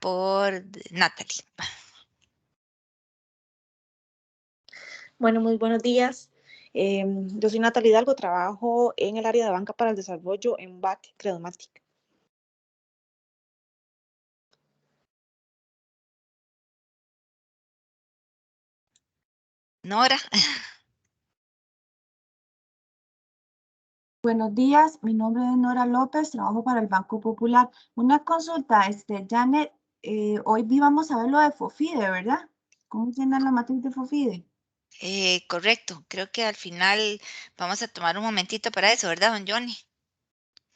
por Natalie. Bueno, muy buenos días. Yo soy Natalie Hidalgo, trabajo en el área de banca para el desarrollo en BAC Credomatic. Nora. Buenos días, mi nombre es Nora López, trabajo para el Banco Popular. Una consulta, Janet, hoy vamos a ver lo de FOFIDE, ¿verdad? ¿Cómo llena la matriz de FOFIDE? Correcto, creo que al final vamos a tomar un momentito para eso, ¿verdad, don Johnny?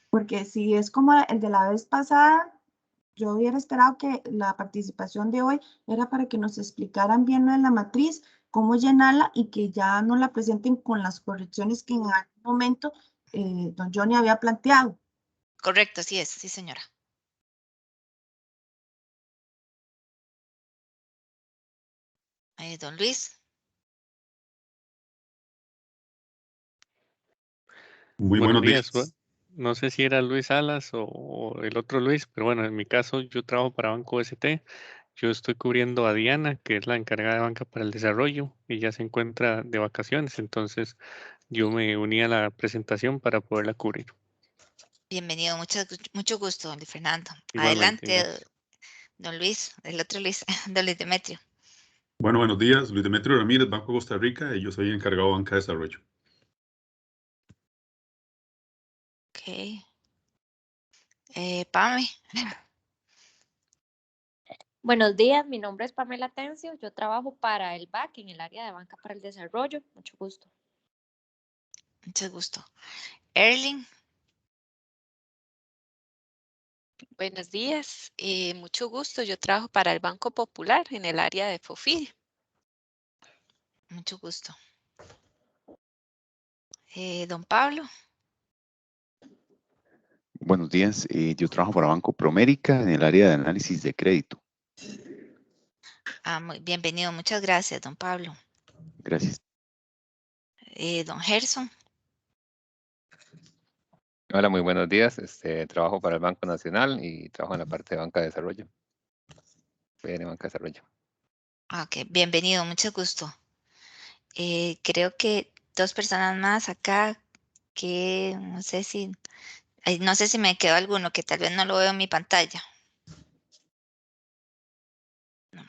Porque si es como el de la vez pasada, yo hubiera esperado que la participación de hoy era para que nos explicaran bien lo de la matriz, cómo llenarla y que ya nos la presenten con las correcciones que en algún momento don Johnny había planteado. Correcto, así es, sí, señora. Don Luis. Muy buenos días. No sé si era Luis Salas o el otro Luis, pero bueno, en mi caso yo trabajo para Banco ST. Yo estoy cubriendo a Diana, que es la encargada de banca para el desarrollo. Ella se encuentra de vacaciones, entonces yo me uní a la presentación para poderla cubrir. Bienvenido, mucho gusto, don Luis Fernando. Igualmente, Adelante, gracias. don Luis, el otro Luis, don Luis Demetrio. Bueno, buenos días. Luis Demetrio Ramírez, Banco Costa Rica, y yo soy encargado de banca de desarrollo. Ok. Pame. Buenos días, mi nombre es Pamela Tencio, yo trabajo para el BAC en el área de banca para el desarrollo. Mucho gusto. Mucho gusto. Erling. Buenos días, mucho gusto. Yo trabajo para el Banco Popular en el área de FOFIDE. Mucho gusto. Don Pablo. Buenos días, yo trabajo para Banco Promérica en el área de análisis de crédito. Muy bienvenido, muchas gracias, don Pablo. Gracias. Don Gerson. Hola, muy buenos días. Trabajo para el Banco Nacional y trabajo en la parte de banca de desarrollo. BN Banca de Desarrollo. Ok, bienvenido, mucho gusto. Creo que dos personas más acá que no sé si me quedó alguno que tal vez no lo veo en mi pantalla. No.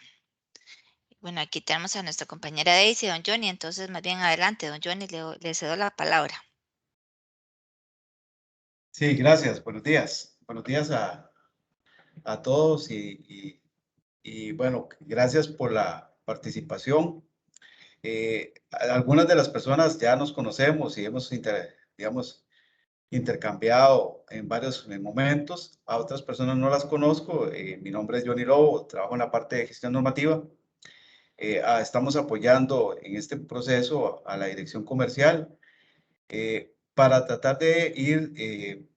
Bueno, aquí tenemos a nuestra compañera Daisy, don Johnny, entonces más bien adelante, don Johnny, le cedo la palabra. Sí, gracias. Buenos días. Buenos días a todos y bueno, gracias por la participación. Algunas de las personas ya nos conocemos y hemos, digamos, intercambiado en varios momentos. A otras personas no las conozco. Mi nombre es Johnny Lobo, trabajo en la parte de gestión normativa. Estamos apoyando en este proceso a la dirección comercial para tratar de ir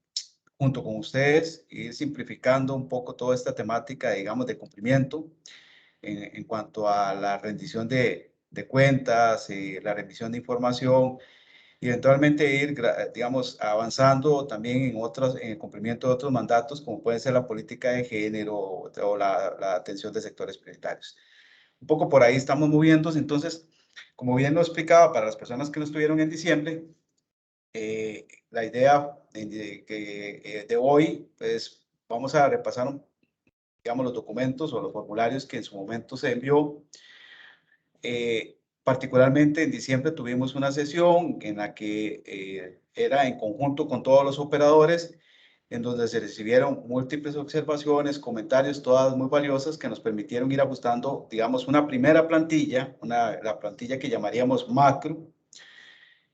junto con ustedes, ir simplificando un poco toda esta temática, digamos, de cumplimiento en cuanto a la rendición de cuentas, la rendición de información, y eventualmente ir, digamos, avanzando también en el cumplimiento de otros mandatos, como puede ser la política de género o la atención de sectores prioritarios. Un poco por ahí estamos moviéndonos. Entonces, como bien lo explicaba para las personas que no estuvieron en diciembre, la idea de hoy, pues vamos a repasar, digamos, los documentos o los formularios que en su momento se envió. Particularmente en diciembre tuvimos una sesión en la que era en conjunto con todos los operadores, en donde se recibieron múltiples observaciones, comentarios, todas muy valiosas, que nos permitieron ir ajustando, digamos, una primera plantilla, la plantilla que llamaríamos macro,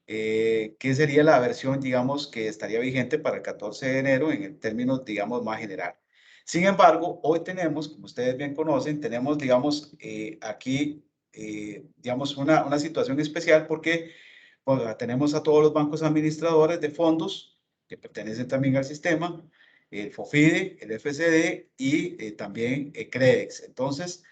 que sería la versión, digamos, que estaría vigente para el 14 de enero en términos, digamos, más general. Sin embargo, hoy tenemos, como ustedes bien conocen, tenemos, digamos, aquí, digamos, una situación especial porque bueno, tenemos a todos los bancos administradores de fondos que pertenecen también al sistema, el FOFIDE, el FCD y también CREDEX. Entonces,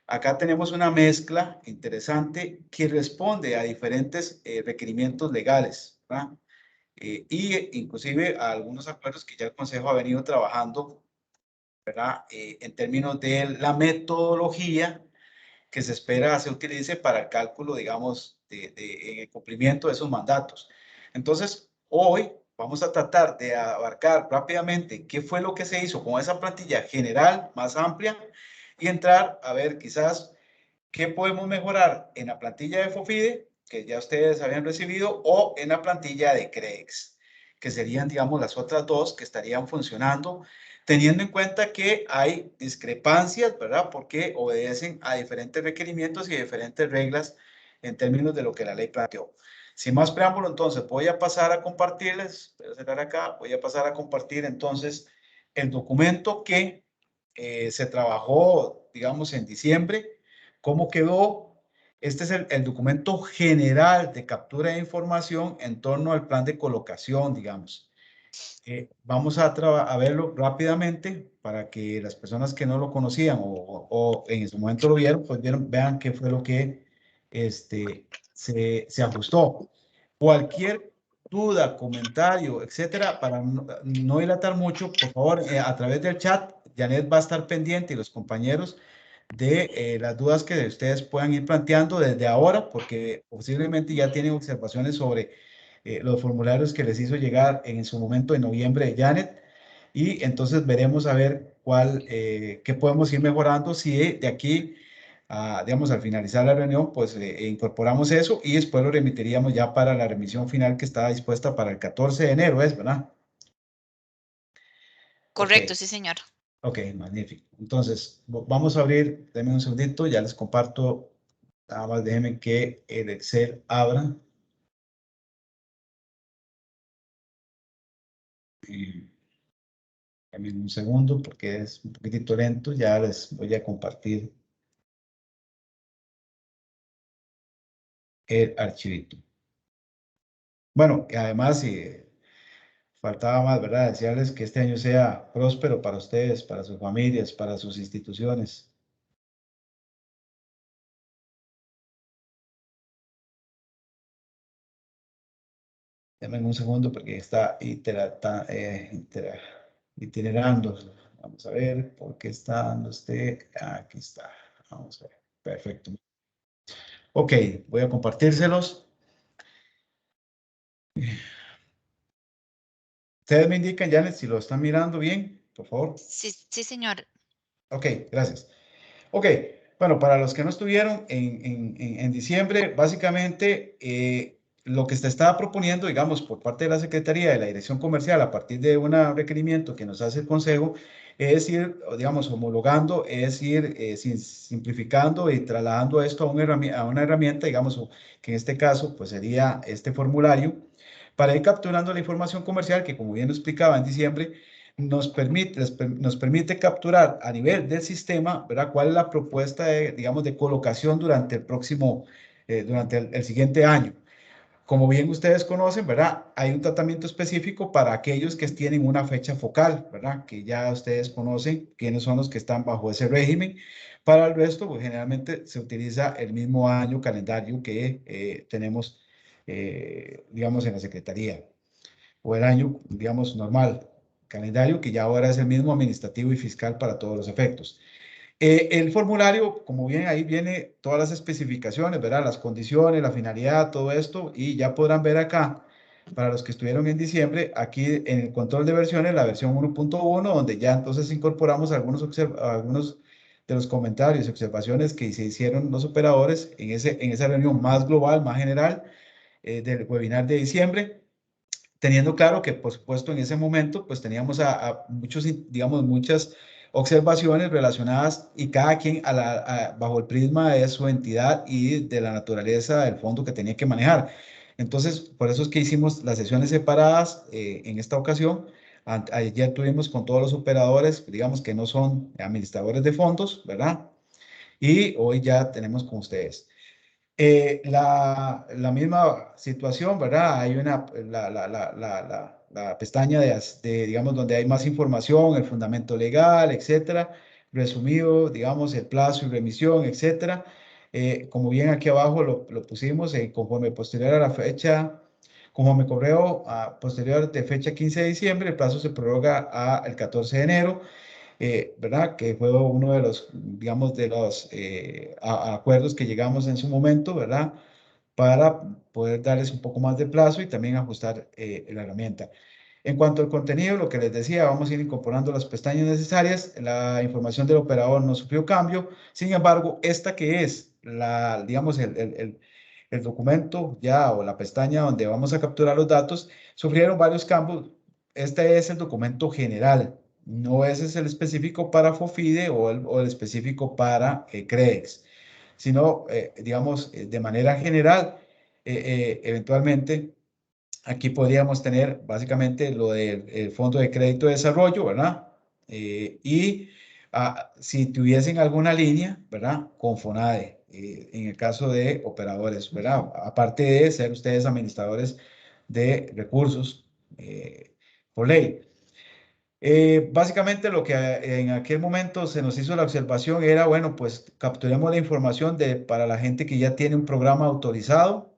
acá tenemos una mezcla interesante que responde a diferentes requerimientos legales, ¿verdad? Y inclusive a algunos acuerdos que ya el Consejo ha venido trabajando ¿verdad? En términos de la metodología que se espera se utilice para el cálculo, digamos, en el cumplimiento de esos mandatos. Entonces, hoy vamos a tratar de abarcar rápidamente qué fue lo que se hizo con esa plantilla general más amplia y entrar a ver quizás qué podemos mejorar en la plantilla de FOFIDE, que ya ustedes habían recibido, o en la plantilla de CREEX, que serían, digamos, las otras dos que estarían funcionando, teniendo en cuenta que hay discrepancias, ¿verdad? Porque obedecen a diferentes requerimientos y diferentes reglas en términos de lo que la ley planteó. Sin más preámbulo, entonces, voy a pasar a compartirles, voy a cerrar acá, voy a pasar a compartir entonces el documento que se trabajó, digamos, en diciembre. ¿Cómo quedó? Este es el documento general de captura de información en torno al plan de colocación, digamos. Vamos a verlo rápidamente para que las personas que no lo conocían o en ese momento lo vieron, pues vean qué fue lo que se ajustó. Cualquier duda, comentario, etcétera, para no dilatar mucho, por favor, a través del chat, Janet va a estar pendiente y los compañeros de las dudas que ustedes puedan ir planteando desde ahora, porque posiblemente ya tienen observaciones sobre los formularios que les hizo llegar en su momento en noviembre Janet, y entonces veremos a ver qué podemos ir mejorando si de aquí, digamos, al finalizar la reunión, pues incorporamos eso y después lo remitiríamos ya para la remisión final que está dispuesta para el 14 de enero, ¿es verdad? Correcto, Ok. sí, señor. Ok, magnífico. Entonces, vamos a abrir, denme un segundito, ya les comparto, nada más déjenme que el Excel abra. Denme un segundo porque es un poquitito lento, ya les voy a compartir el archivito. Bueno, y además, faltaba más, ¿verdad? Desearles que este año sea próspero para ustedes, para sus familias, para sus instituciones. Denme un segundo porque está itinerando. Vamos a ver por qué está dando aquí está. Vamos a ver. Perfecto. Ok, voy a compartírselos. Ustedes me indican, Janet, si lo están mirando bien, por favor. Sí, sí, señor. Ok, gracias. Ok, bueno, para los que no estuvieron en diciembre, básicamente lo que se estaba proponiendo, digamos, por parte de la Secretaría de la Dirección Comercial, a partir de un requerimiento que nos hace el Consejo, es ir, digamos, homologando, es ir simplificando y trasladando esto a una herramienta, digamos, que en este caso, pues sería este formulario, para ir capturando la información comercial que, como bien lo explicaba en diciembre, nos permite capturar a nivel del sistema, ¿verdad? ¿Cuál es la propuesta de, digamos, de colocación durante el próximo, durante el siguiente año? Como bien ustedes conocen, ¿verdad? Hay un tratamiento específico para aquellos que tienen una fecha focal, ¿verdad? Que ya ustedes conocen quiénes son los que están bajo ese régimen. Para el resto, pues generalmente se utiliza el mismo año calendario que tenemos, digamos, en la Secretaría, o el año, digamos, normal, calendario que ya ahora es el mismo administrativo y fiscal para todos los efectos. El formulario, como bien ahí viene todas las especificaciones, ¿verdad? Las condiciones, la finalidad, todo esto, y ya podrán ver acá, para los que estuvieron en diciembre, aquí en el control de versiones, la versión 1.1, donde ya entonces incorporamos algunos de los comentarios y observaciones que se hicieron los operadores en esa reunión más global, más general, del webinar de diciembre, teniendo claro que, por supuesto, en ese momento, pues teníamos a muchos, digamos, muchas observaciones relacionadas y cada quien bajo el prisma de su entidad y de la naturaleza del fondo que tenía que manejar. Entonces, por eso es que hicimos las sesiones separadas en esta ocasión. Ayer tuvimos con todos los operadores, digamos, que no son administradores de fondos, ¿verdad? Y hoy ya tenemos con ustedes. La misma situación, ¿verdad? Hay la pestaña digamos, donde hay más información, el fundamento legal, etcétera, resumido, digamos, el plazo y remisión, etcétera. Como bien aquí abajo lo pusimos, conforme posterior a la fecha, conforme correo posterior de fecha 15 de diciembre, el plazo se prorroga al 14 de enero. ¿verdad? Que fue uno de los, digamos, de los acuerdos que llegamos en su momento, ¿verdad? Para poder darles un poco más de plazo y también ajustar la herramienta. En cuanto al contenido, lo que les decía, vamos a ir incorporando las pestañas necesarias. La información del operador no sufrió cambio. Sin embargo, esta que es la, digamos, el documento ya o la pestaña donde vamos a capturar los datos, sufrieron varios cambios. Este es el documento general. No ese es el específico para FOFIDE o el específico para CREEX, sino, digamos, de manera general, eventualmente, aquí podríamos tener básicamente lo del Fondo de Crédito de Desarrollo, ¿verdad? Si tuviesen alguna línea, ¿verdad? Con FONADE, en el caso de operadores, ¿verdad? Aparte de ser ustedes administradores de recursos por ley. Básicamente lo que en aquel momento se nos hizo la observación era, bueno, pues capturemos la información para la gente que ya tiene un programa autorizado.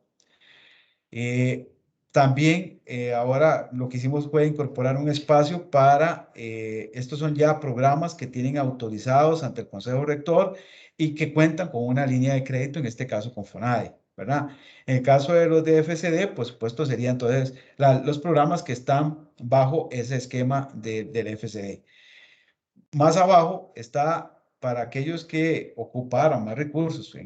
También ahora lo que hicimos fue incorporar un espacio para, estos son ya programas que tienen autorizados ante el Consejo Rector y que cuentan con una línea de crédito, en este caso con FONADE, ¿verdad? En el caso de los de FCD, por supuesto, serían entonces los programas que están bajo ese esquema del FCD. Más abajo está para aquellos que ocuparan más recursos,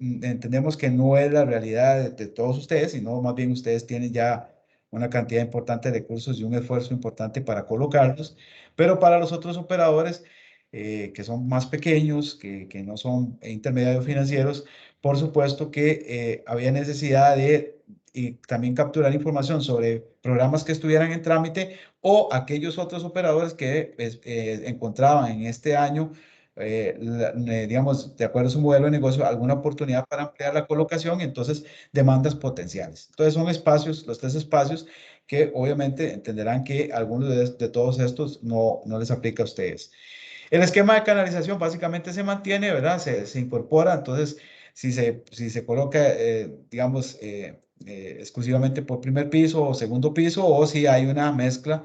entendemos que no es la realidad de todos ustedes, sino más bien ustedes tienen ya una cantidad importante de recursos y un esfuerzo importante para colocarlos, pero para los otros operadores que son más pequeños, que no son intermediarios financieros, por supuesto que había necesidad de también capturar información sobre programas que estuvieran en trámite o aquellos otros operadores que encontraban en este año, digamos, de acuerdo a su modelo de negocio, alguna oportunidad para ampliar la colocación y entonces demandas potenciales. Entonces son espacios, los 3 espacios que obviamente entenderán que algunos de todos estos no les aplica a ustedes. El esquema de canalización básicamente se mantiene, ¿verdad? Se incorpora, entonces si se coloca, digamos, exclusivamente por primer piso o segundo piso, o si hay una mezcla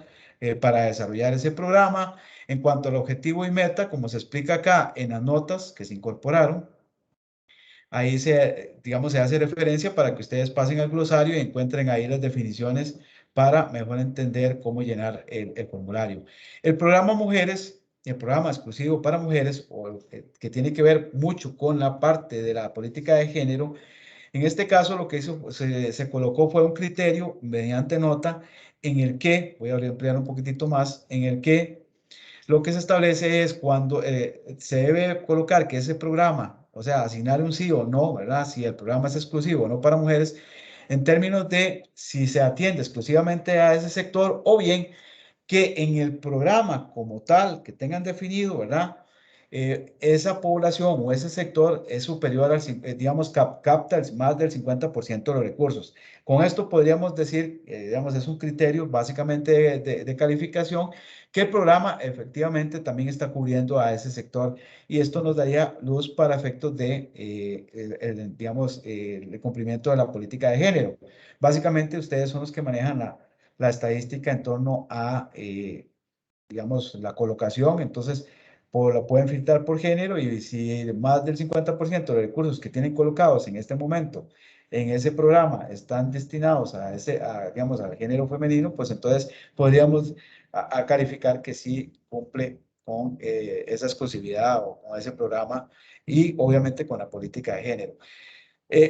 para desarrollar ese programa. En cuanto al objetivo y meta, como se explica acá en las notas que se incorporaron, ahí digamos, se hace referencia para que ustedes pasen al glosario y encuentren ahí las definiciones para mejor entender cómo llenar el formulario. El programa Mujeres, el programa exclusivo para mujeres, que tiene que ver mucho con la parte de la política de género, en este caso lo que se colocó fue un criterio mediante nota en el que, voy a ampliar un poquitito más, en el que lo que se establece es cuando se debe colocar que ese programa, o sea, asignar un sí o no, ¿verdad? Si el programa es exclusivo o no para mujeres, en términos de si se atiende exclusivamente a ese sector o bien que en el programa como tal que tengan definido, ¿verdad? Esa población o ese sector es superior al, digamos, capta más del 50% de los recursos. Con esto podríamos decir, digamos, es un criterio básicamente de calificación que el programa efectivamente también está cubriendo a ese sector y esto nos daría luz para efectos de, digamos, el cumplimiento de la política de género. Básicamente ustedes son los que manejan la estadística en torno a, digamos, la colocación, entonces lo pueden filtrar por género y si más del 50% de los recursos que tienen colocados en este momento en ese programa están destinados digamos, al género femenino, pues entonces podríamos calificar que sí cumple con esa exclusividad o con ese programa y obviamente con la política de género.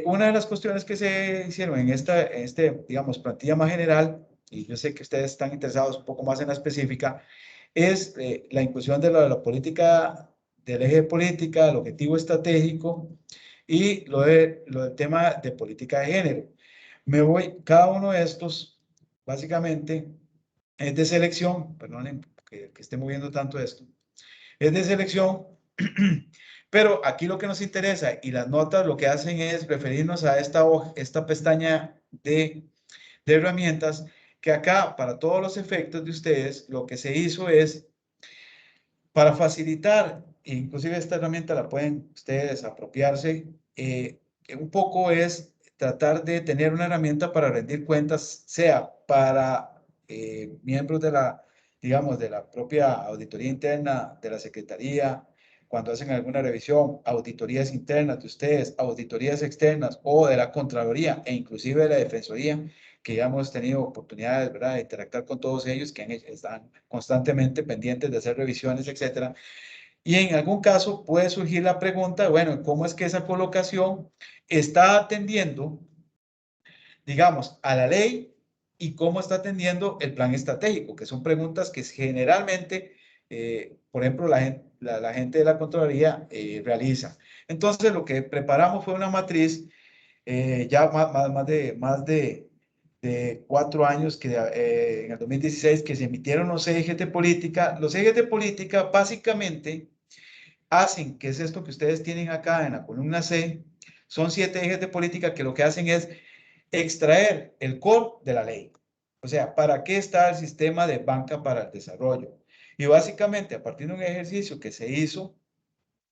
Una de las cuestiones que se hicieron en digamos, plantilla más general, y yo sé que ustedes están interesados un poco más en la específica, es la inclusión de la política, del eje de política, el objetivo estratégico y del tema de política de género. Cada uno de estos, básicamente, es de selección, perdonen que esté moviendo tanto esto, es de selección, pero aquí lo que nos interesa y las notas lo que hacen es referirnos a esta pestaña de herramientas que acá, para todos los efectos de ustedes, lo que se hizo es, para facilitar, inclusive esta herramienta la pueden ustedes apropiarse, un poco es tratar de tener una herramienta para rendir cuentas, sea para miembros digamos, de la propia auditoría interna de la Secretaría, cuando hacen alguna revisión, auditorías internas de ustedes, auditorías externas o de la Contraloría e inclusive de la Defensoría, que ya hemos tenido oportunidades, ¿verdad?, de interactuar con todos ellos, que están constantemente pendientes de hacer revisiones, etcétera. Y en algún caso puede surgir la pregunta, bueno, ¿cómo es que esa colocación está atendiendo, digamos, a la ley y cómo está atendiendo el plan estratégico? Que son preguntas que generalmente, por ejemplo, la gente de la Contraloría realiza. Entonces, lo que preparamos fue una matriz, ya más de 4 años, que en el 2016, que se emitieron los ejes de política. Los ejes de política básicamente hacen, que es esto que ustedes tienen acá en la columna C, son 7 ejes de política que lo que hacen es extraer el core de la ley. O sea, ¿para qué está el sistema de banca para el desarrollo? Y básicamente, a partir de un ejercicio que se hizo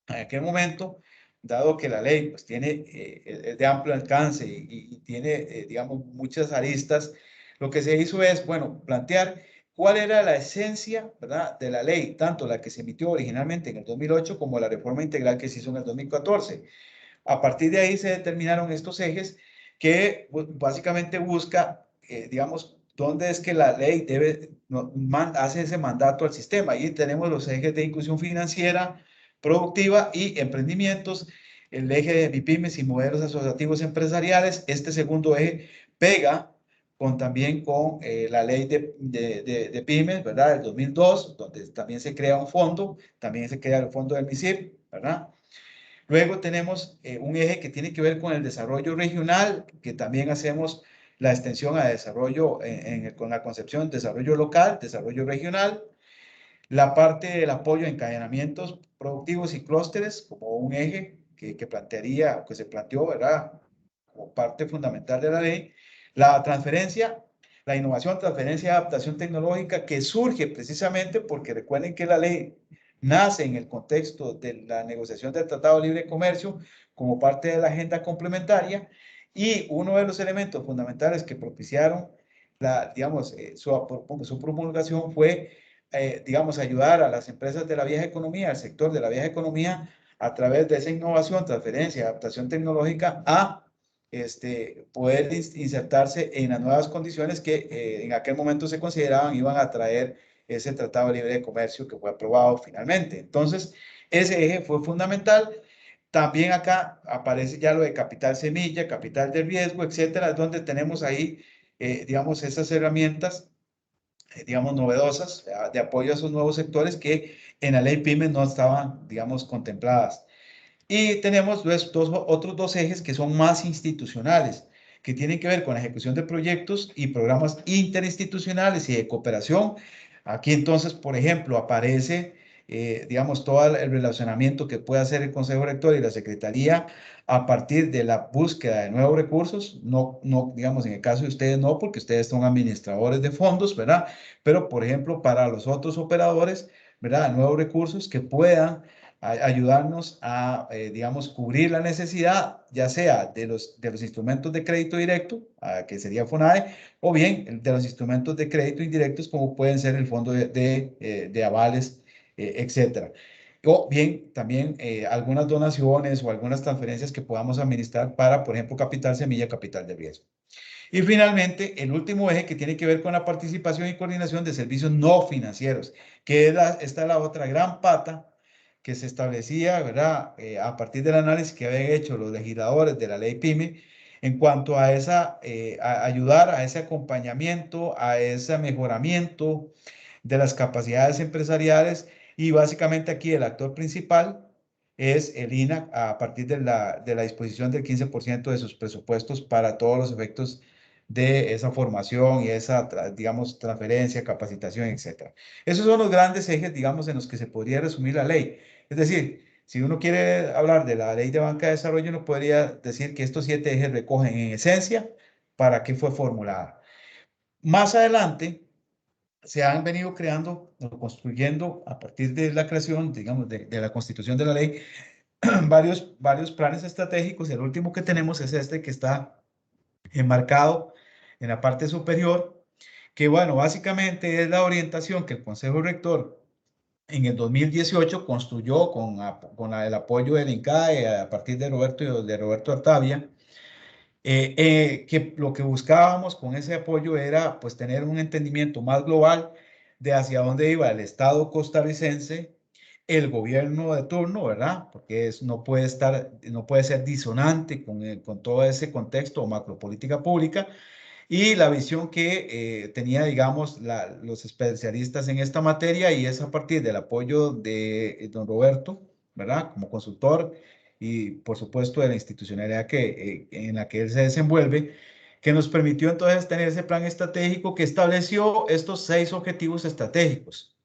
en aquel momento, dado que la ley pues tiene, es de amplio alcance y tiene, digamos, muchas aristas, lo que se hizo es, bueno, plantear cuál era la esencia, ¿verdad?, de la ley, tanto la que se emitió originalmente en el 2008 como la reforma integral que se hizo en el 2014. A partir de ahí se determinaron estos ejes que básicamente busca, digamos, dónde es que la ley hace ese mandato al sistema. Ahí tenemos los ejes de inclusión financiera, productiva y emprendimientos, el eje de MIPYMES y modelos asociativos empresariales. Este segundo eje pega también con la ley de pymes, ¿verdad?, del 2002, donde también se crea un fondo, también se crea el fondo del MISIP, ¿verdad? Luego tenemos un eje que tiene que ver con el desarrollo regional, que también hacemos la extensión a desarrollo con la concepción de desarrollo local, desarrollo regional. La parte del apoyo a encadenamientos productivos y clústeres como un eje que plantearía, que se planteó, ¿verdad?, como parte fundamental de la ley. La transferencia, la innovación, transferencia y adaptación tecnológica, que surge precisamente porque recuerden que la ley nace en el contexto de la negociación del Tratado de Libre Comercio como parte de la agenda complementaria, y uno de los elementos fundamentales que propiciaron su promulgación fue, digamos, ayudar a las empresas de la vieja economía, al sector de la vieja economía, a través de esa innovación, transferencia, adaptación tecnológica, a poder insertarse en las nuevas condiciones que en aquel momento se consideraban iban a traer ese Tratado Libre de Comercio que fue aprobado finalmente. Entonces, ese eje fue fundamental. También acá aparece ya lo de capital semilla, capital de riesgo, etcétera, donde tenemos ahí, digamos, esas herramientas, digamos, novedosas de apoyo a esos nuevos sectores que en la ley PYME no estaban, digamos, contempladas. Y tenemos otros dos ejes que son más institucionales, que tienen que ver con la ejecución de proyectos y programas interinstitucionales y de cooperación. Aquí entonces, por ejemplo, aparece, digamos, todo el relacionamiento que puede hacer el Consejo Rector y la Secretaría a partir de la búsqueda de nuevos recursos. No, digamos, en el caso de ustedes no, porque ustedes son administradores de fondos, ¿verdad? Pero, por ejemplo, para los otros operadores, ¿verdad?, nuevos recursos que puedan ayudarnos a, digamos, cubrir la necesidad, ya sea de los instrumentos de crédito directo, que sería FONAE, o bien de los instrumentos de crédito indirectos, como pueden ser el fondo de avales, etcétera. O bien también algunas donaciones o algunas transferencias que podamos administrar para, por ejemplo, capital semilla, capital de riesgo. Y finalmente, el último eje que tiene que ver con la participación y coordinación de servicios no financieros, que esta es la otra gran pata que se establecía, ¿verdad?, a partir del análisis que habían hecho los legisladores de la ley PYME en cuanto a ayudar a ese acompañamiento, a ese mejoramiento de las capacidades empresariales. Y básicamente aquí el actor principal es el INAH, a partir de la disposición del 15% de sus presupuestos para todos los efectos de esa formación y esa, digamos, transferencia, capacitación, etc. Esos son los grandes ejes, digamos, en los que se podría resumir la ley. Es decir, si uno quiere hablar de la Ley de Banca de Desarrollo, uno podría decir que estos 7 ejes recogen en esencia para qué fue formulada. Más adelante, se han venido creando o construyendo a partir de la creación, digamos, de la constitución de la ley, varios planes estratégicos. El último que tenemos es este que está enmarcado en la parte superior, que bueno, básicamente es la orientación que el Consejo Rector en el 2018 construyó con el apoyo del INCAE a partir de Roberto Artavia, que lo que buscábamos con ese apoyo era pues tener un entendimiento más global de hacia dónde iba el Estado costarricense, el gobierno de turno, ¿verdad? Porque no puede ser disonante con todo ese contexto o macropolítica pública, y la visión que tenía, digamos, los especialistas en esta materia, y es a partir del apoyo de don Roberto, ¿verdad? Como consultor y, por supuesto, de la institucionalidad en la que él se desenvuelve, que nos permitió entonces tener ese plan estratégico que estableció estos 6 objetivos estratégicos,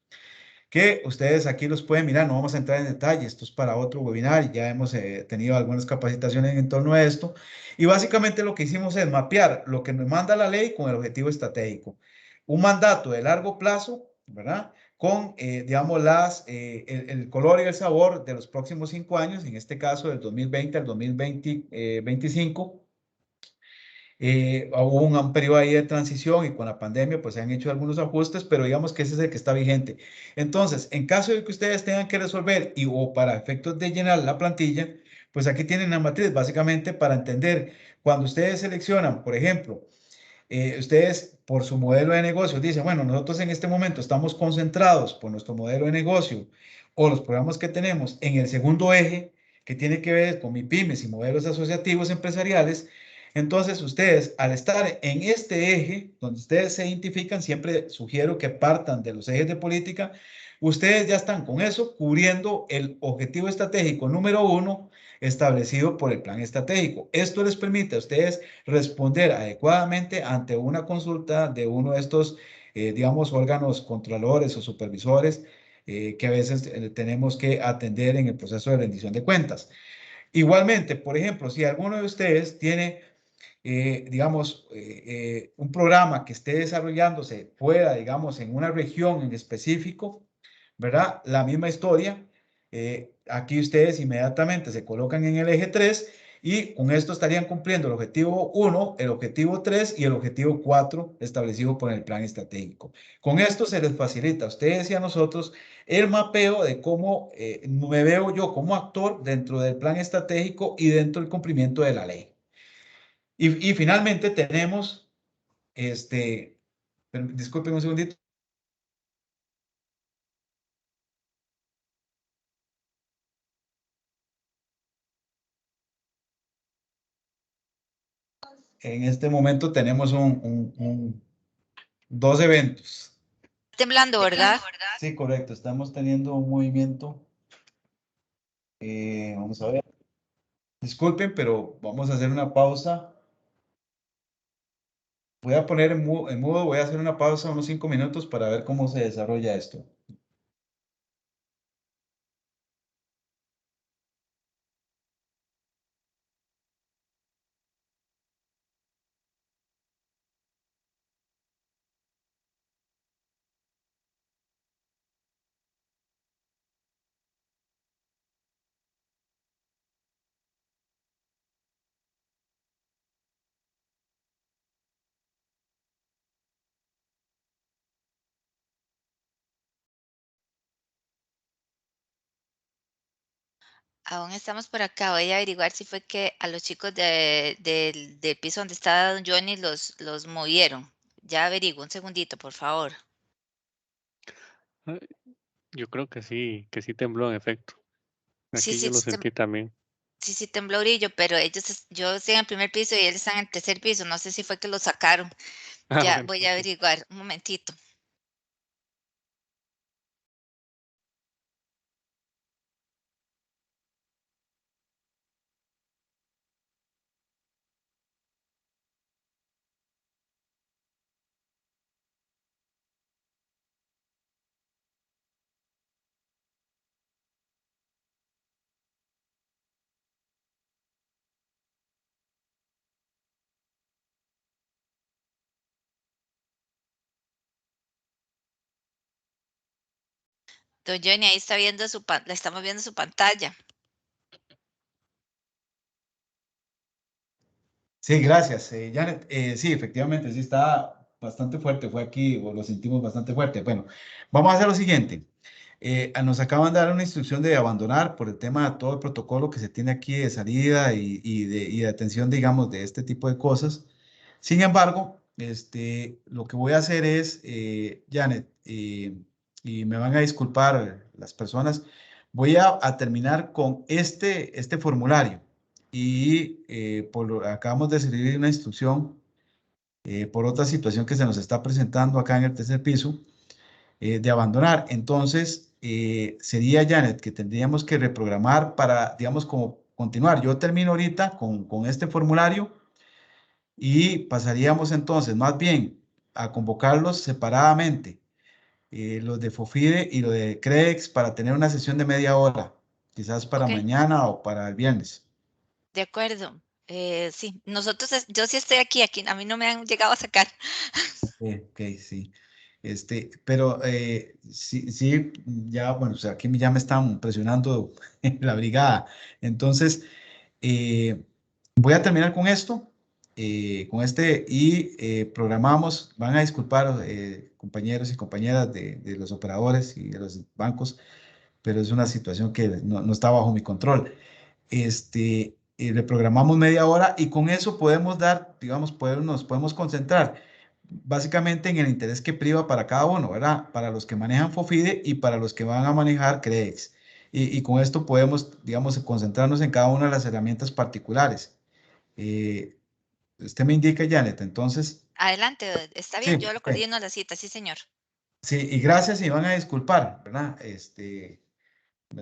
que ustedes aquí los pueden mirar. No vamos a entrar en detalle, esto es para otro webinar, ya hemos tenido algunas capacitaciones en torno a esto, y básicamente lo que hicimos es mapear lo que nos manda la ley con el objetivo estratégico. Un mandato de largo plazo, ¿verdad? Con, digamos, el color y el sabor de los próximos 5 años, en este caso del 2020 al 2025. Hubo un periodo ahí de transición y con la pandemia pues se han hecho algunos ajustes, pero digamos que ese es el que está vigente. Entonces, en caso de que ustedes tengan que resolver o para efectos de llenar la plantilla, pues aquí tienen la matriz básicamente para entender cuando ustedes seleccionan, por ejemplo, ustedes por su modelo de negocio dicen, bueno, nosotros en este momento estamos concentrados por nuestro modelo de negocio o los programas que tenemos en el segundo eje, que tiene que ver con MIPYMES y modelos asociativos empresariales. Entonces, ustedes, al estar en este eje, donde ustedes se identifican, siempre sugiero que partan de los ejes de política, ustedes ya están con eso cubriendo el objetivo estratégico número 1 establecido por el plan estratégico. Esto les permite a ustedes responder adecuadamente ante una consulta de uno de estos, digamos, órganos controladores o supervisores que a veces tenemos que atender en el proceso de rendición de cuentas. Igualmente, por ejemplo, si alguno de ustedes tiene, digamos, un programa que esté desarrollándose fuera, digamos, en una región en específico, ¿verdad? La misma historia. Aquí ustedes inmediatamente se colocan en el eje 3 y con esto estarían cumpliendo el objetivo 1, el objetivo 3 y el objetivo 4 establecido por el plan estratégico. Con esto se les facilita a ustedes y a nosotros el mapeo de cómo me veo yo como actor dentro del plan estratégico y dentro del cumplimiento de la ley. Y finalmente tenemos, disculpen un segundito. En este momento tenemos dos eventos. Temblando, ¿verdad? Sí, correcto. Estamos teniendo un movimiento. Vamos a ver. Disculpen, pero vamos a hacer una pausa. Voy a poner en mudo, voy a hacer una pausa unos 5 minutos para ver cómo se desarrolla esto. Aún estamos por acá. Voy a averiguar si fue que a los chicos del piso donde estaba don Johnny los movieron. Ya averiguo, un segundito, por favor. Yo creo que sí tembló en efecto. Sí, Aquí sí, yo lo sí, sentí también. sí tembló brillo, pero yo estoy en el primer piso y ellos están en el tercer piso. No sé si fue que lo sacaron. Ah, Ya bueno, voy a ok. averiguar, un momentito. Don Johnny, ahí está viendo la estamos viendo su pantalla. Sí, gracias, Janet. Sí, efectivamente, sí está bastante fuerte, fue aquí, o lo sentimos bastante fuerte. Bueno, vamos a hacer lo siguiente. Nos acaban de dar una instrucción de abandonar por el tema de todo el protocolo que se tiene aquí de salida y de atención, digamos, de este tipo de cosas. Sin embargo, lo que voy a hacer es, Janet, y me van a disculpar las personas, voy a terminar con este formulario y acabamos de recibir una instrucción por otra situación que se nos está presentando acá en el tercer piso de abandonar. Entonces, sería, Janet, que tendríamos que reprogramar para, digamos, como continuar. Yo termino ahorita con este formulario y pasaríamos entonces más bien a convocarlos separadamente, los de FOFIDE y los de CREDEX, para tener una sesión de media hora, quizás para Ok, mañana o para el viernes. de acuerdo. Sí, yo sí estoy aquí, a mí no me han llegado a sacar. Ok, sí. Pero sí, sí, ya, bueno, o sea, aquí ya me están presionando la brigada. Entonces, voy a terminar con esto, y programamos, van a disculpar compañeros y compañeras de los operadores y de los bancos, pero es una situación que no está bajo mi control. Le programamos media hora y con eso podemos dar, digamos, nos podemos concentrar básicamente en el interés que priva para cada uno, ¿verdad? Para los que manejan FOFIDE y para los que van a manejar CREDEX. Y con esto podemos, digamos, concentrarnos en cada una de las herramientas particulares. Usted me indica, Janet, entonces, Adelante, está sí, bien, yo lo ok. coordino la cita, sí, señor. Sí, y gracias y van a disculpar, ¿verdad?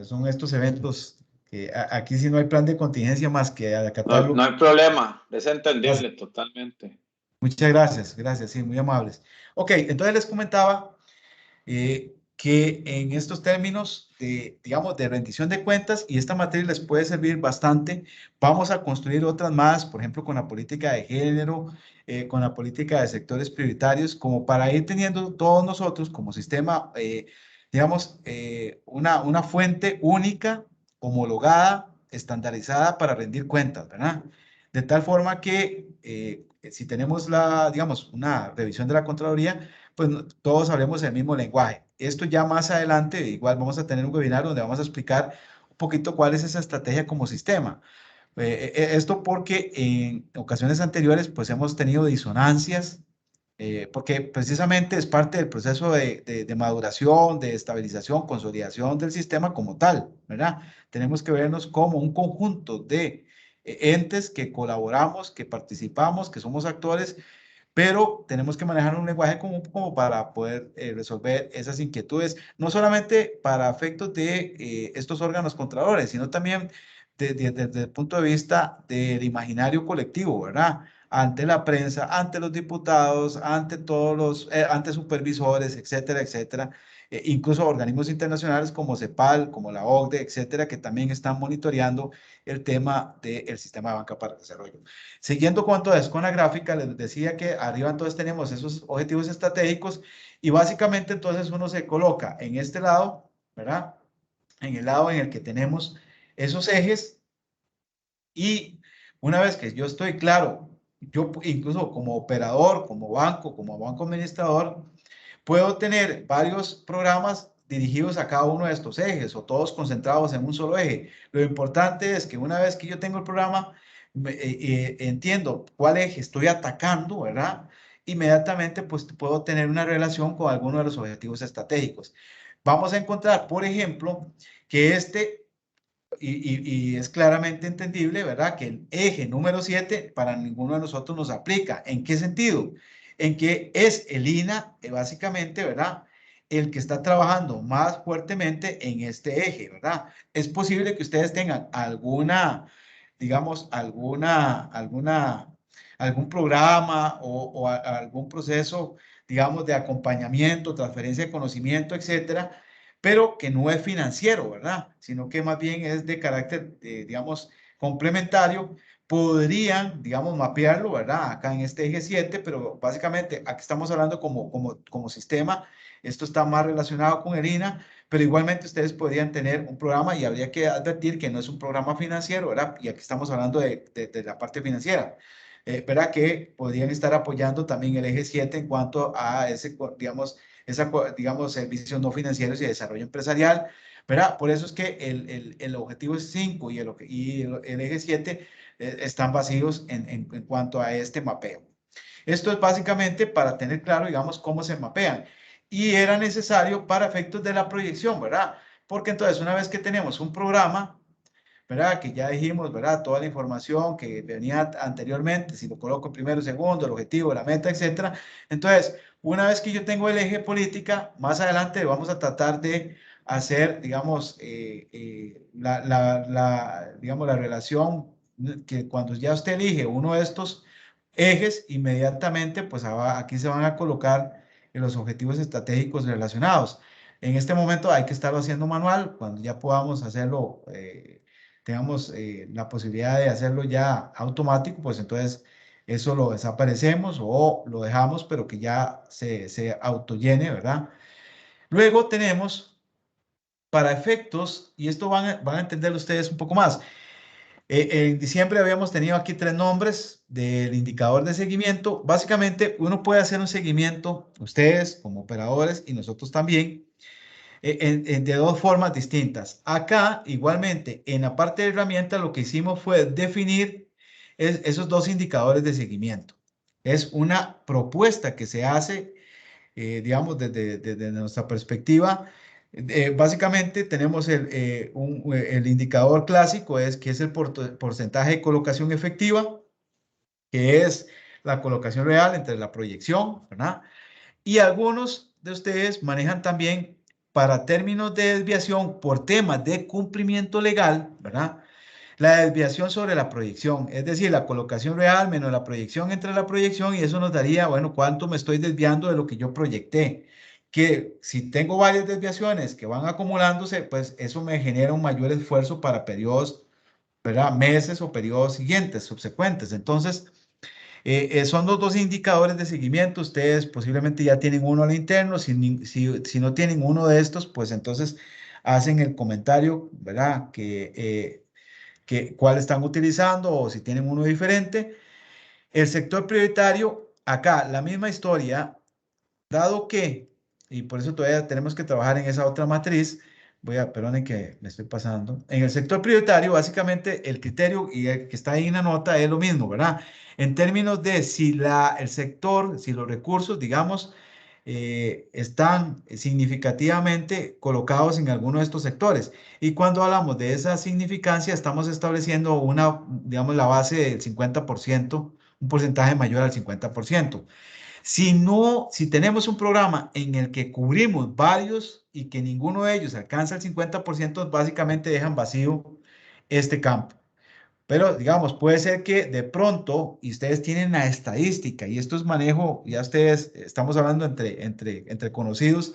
Son estos eventos que aquí sí no hay plan de contingencia más que acatarlo. No hay problema, es Gracias. entendible totalmente. Muchas gracias, gracias, sí, muy amables. Ok, entonces les comentaba que en estos términos de, digamos, de rendición de cuentas, y esta materia les puede servir bastante, vamos a construir otras más, por ejemplo, con la política de género, con la política de sectores prioritarios, como para ir teniendo todos nosotros como sistema, digamos, una fuente única, homologada, estandarizada para rendir cuentas, ¿verdad? De tal forma que si tenemos digamos, una revisión de la Contraloría, pues todos hablemos el mismo lenguaje. Esto ya más adelante, igual vamos a tener un webinar donde vamos a explicar un poquito cuál es esa estrategia como sistema. Esto porque en ocasiones anteriores pues hemos tenido disonancias, porque precisamente es parte del proceso de maduración, de estabilización, consolidación del sistema como tal, ¿verdad? Tenemos que vernos como un conjunto de entes que colaboramos, que participamos, que somos actores, pero tenemos que manejar un lenguaje común como para poder resolver esas inquietudes, no solamente para efectos de estos órganos controladores, sino también desde el punto de vista del imaginario colectivo, ¿verdad? Ante la prensa, ante los diputados, ante todos ante supervisores, etcétera, etcétera. Incluso organismos internacionales como CEPAL, como la OCDE, etcétera, que también están monitoreando el tema del sistema de banca para el desarrollo. Siguiendo con todo eso, con la gráfica, les decía que arriba entonces tenemos esos objetivos estratégicos y básicamente entonces uno se coloca en este lado, ¿verdad? En el lado en el que tenemos esos ejes y una vez que yo estoy claro, yo incluso como operador, como banco administrador, puedo tener varios programas dirigidos a cada uno de estos ejes o todos concentrados en un solo eje. Lo importante es que una vez que yo tengo el programa, entiendo cuál eje estoy atacando, ¿verdad? Inmediatamente pues puedo tener una relación con alguno de los objetivos estratégicos. Vamos a encontrar, por ejemplo, que y es claramente entendible, ¿verdad? Que el eje número 7 para ninguno de nosotros nos aplica. ¿En qué sentido? En que es el INA, básicamente, ¿verdad? El que está trabajando más fuertemente en este eje, ¿verdad? Es posible que ustedes tengan digamos, algún programa o algún proceso, digamos, de acompañamiento, transferencia de conocimiento, etcétera, pero que no es financiero, ¿verdad? Sino que más bien es de carácter, digamos, complementario. Podrían, digamos, mapearlo, ¿verdad? Acá en este eje 7, pero básicamente aquí estamos hablando como sistema. Esto está más relacionado con el INA, pero igualmente ustedes podrían tener un programa y habría que advertir que no es un programa financiero, ¿verdad? Y aquí estamos hablando de la parte financiera. ¿verdad? Que podrían estar apoyando también el eje 7 en cuanto a ese, digamos, servicios no financieros y desarrollo empresarial, ¿verdad? Por eso es que el objetivo 5 y el eje 7 están vacíos en cuanto a este mapeo. Esto es básicamente para tener claro, digamos, cómo se mapean. Y era necesario para efectos de la proyección, ¿verdad? Porque entonces, una vez que tenemos un programa, ¿verdad? Que ya dijimos, ¿verdad? Toda la información que venía anteriormente, si lo coloco primero, segundo, el objetivo, la meta, etcétera. Entonces, una vez que yo tengo el eje política, más adelante vamos a tratar de hacer, digamos, digamos, la relación que cuando ya usted elige uno de estos ejes, inmediatamente, pues aquí se van a colocar los objetivos estratégicos relacionados. En este momento hay que estarlo haciendo manual, cuando ya podamos hacerlo, tengamos la posibilidad de hacerlo ya automático, pues entonces eso lo desaparecemos o lo dejamos, pero que ya se autollene, ¿verdad? Luego tenemos, para efectos, y esto van a entender ustedes un poco más, en diciembre habíamos tenido aquí 3 nombres del indicador de seguimiento. Básicamente, uno puede hacer un seguimiento, ustedes como operadores y nosotros también, de 2 formas distintas. Acá, igualmente, en la parte de herramienta, lo que hicimos fue definir esos 2 indicadores de seguimiento. Es una propuesta que se hace, digamos, desde nuestra perspectiva. Básicamente tenemos el indicador clásico, que es el porcentaje de colocación efectiva, que es la colocación real entre la proyección, ¿verdad? Y algunos de ustedes manejan también para términos de desviación por temas de cumplimiento legal, ¿verdad? La desviación sobre la proyección, es decir, la colocación real menos la proyección entre la proyección, y eso nos daría, bueno, cuánto me estoy desviando de lo que yo proyecté. Que si tengo varias desviaciones que van acumulándose, pues eso me genera un mayor esfuerzo para periodos, ¿verdad? Meses o periodos siguientes, subsecuentes. Entonces, son los 2 indicadores de seguimiento. Ustedes posiblemente ya tienen uno al interno. Si no tienen uno de estos, pues entonces hacen el comentario, ¿verdad? Cuál están utilizando o si tienen uno diferente. El sector prioritario, acá la misma historia, dado que, y por eso todavía tenemos que trabajar en esa otra matriz. Perdonen que me estoy pasando. En el sector prioritario, básicamente el criterio y el que está ahí en la nota es lo mismo, ¿verdad? En términos de si el sector, si los recursos, digamos, están significativamente colocados en alguno de estos sectores. Y cuando hablamos de esa significancia, estamos estableciendo digamos, la base del 50%, un porcentaje mayor al 50%. Si tenemos un programa en el que cubrimos varios y que ninguno de ellos alcanza el 50%, básicamente dejan vacío este campo. Pero, digamos, puede ser que de pronto, y ustedes tienen la estadística, y esto es manejo, ya ustedes, estamos hablando entre conocidos,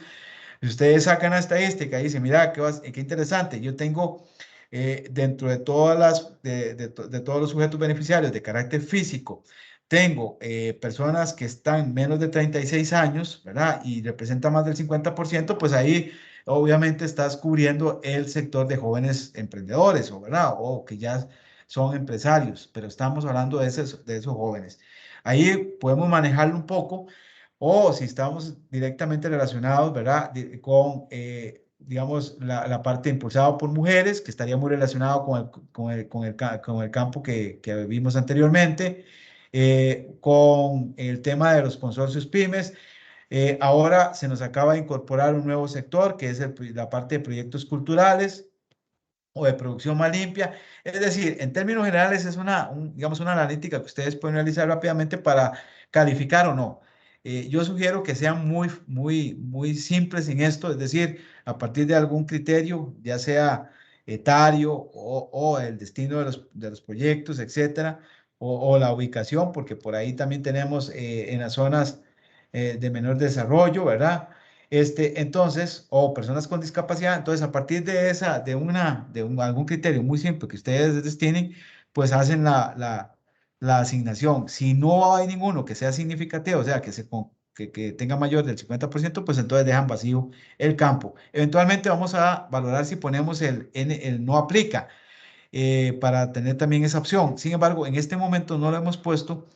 y ustedes sacan la estadística y dicen, mira, qué interesante, yo tengo dentro de de todos los sujetos beneficiarios de carácter físico, tengo personas que están menos de 36 años, ¿verdad? Y representan más del 50%, pues ahí obviamente estás cubriendo el sector de jóvenes emprendedores, ¿verdad? O que ya son empresarios, pero estamos hablando de esos jóvenes. Ahí podemos manejarlo un poco, o si estamos directamente relacionados, ¿verdad? Con, digamos, la parte impulsada por mujeres, que estaría muy relacionado con el campo que vimos anteriormente, con el tema de los consorcios pymes. Ahora se nos acaba de incorporar un nuevo sector, que es la parte de proyectos culturales o de producción más limpia. Es decir, en términos generales es digamos, una analítica que ustedes pueden realizar rápidamente para calificar o no. Yo sugiero que sean muy simples en esto, es decir, a partir de algún criterio, ya sea etario o el destino de los proyectos, etcétera, o la ubicación, porque por ahí también tenemos en las zonas de menor desarrollo, ¿verdad? Entonces, o personas con discapacidad. Entonces, a partir de algún criterio muy simple que ustedes tienen, pues hacen la asignación. Si no hay ninguno que sea significativo, o sea, que tenga mayor del 50%, pues entonces dejan vacío el campo. Eventualmente vamos a valorar si ponemos el no aplica, para tener también esa opción. Sin embargo, en este momento no lo hemos puesto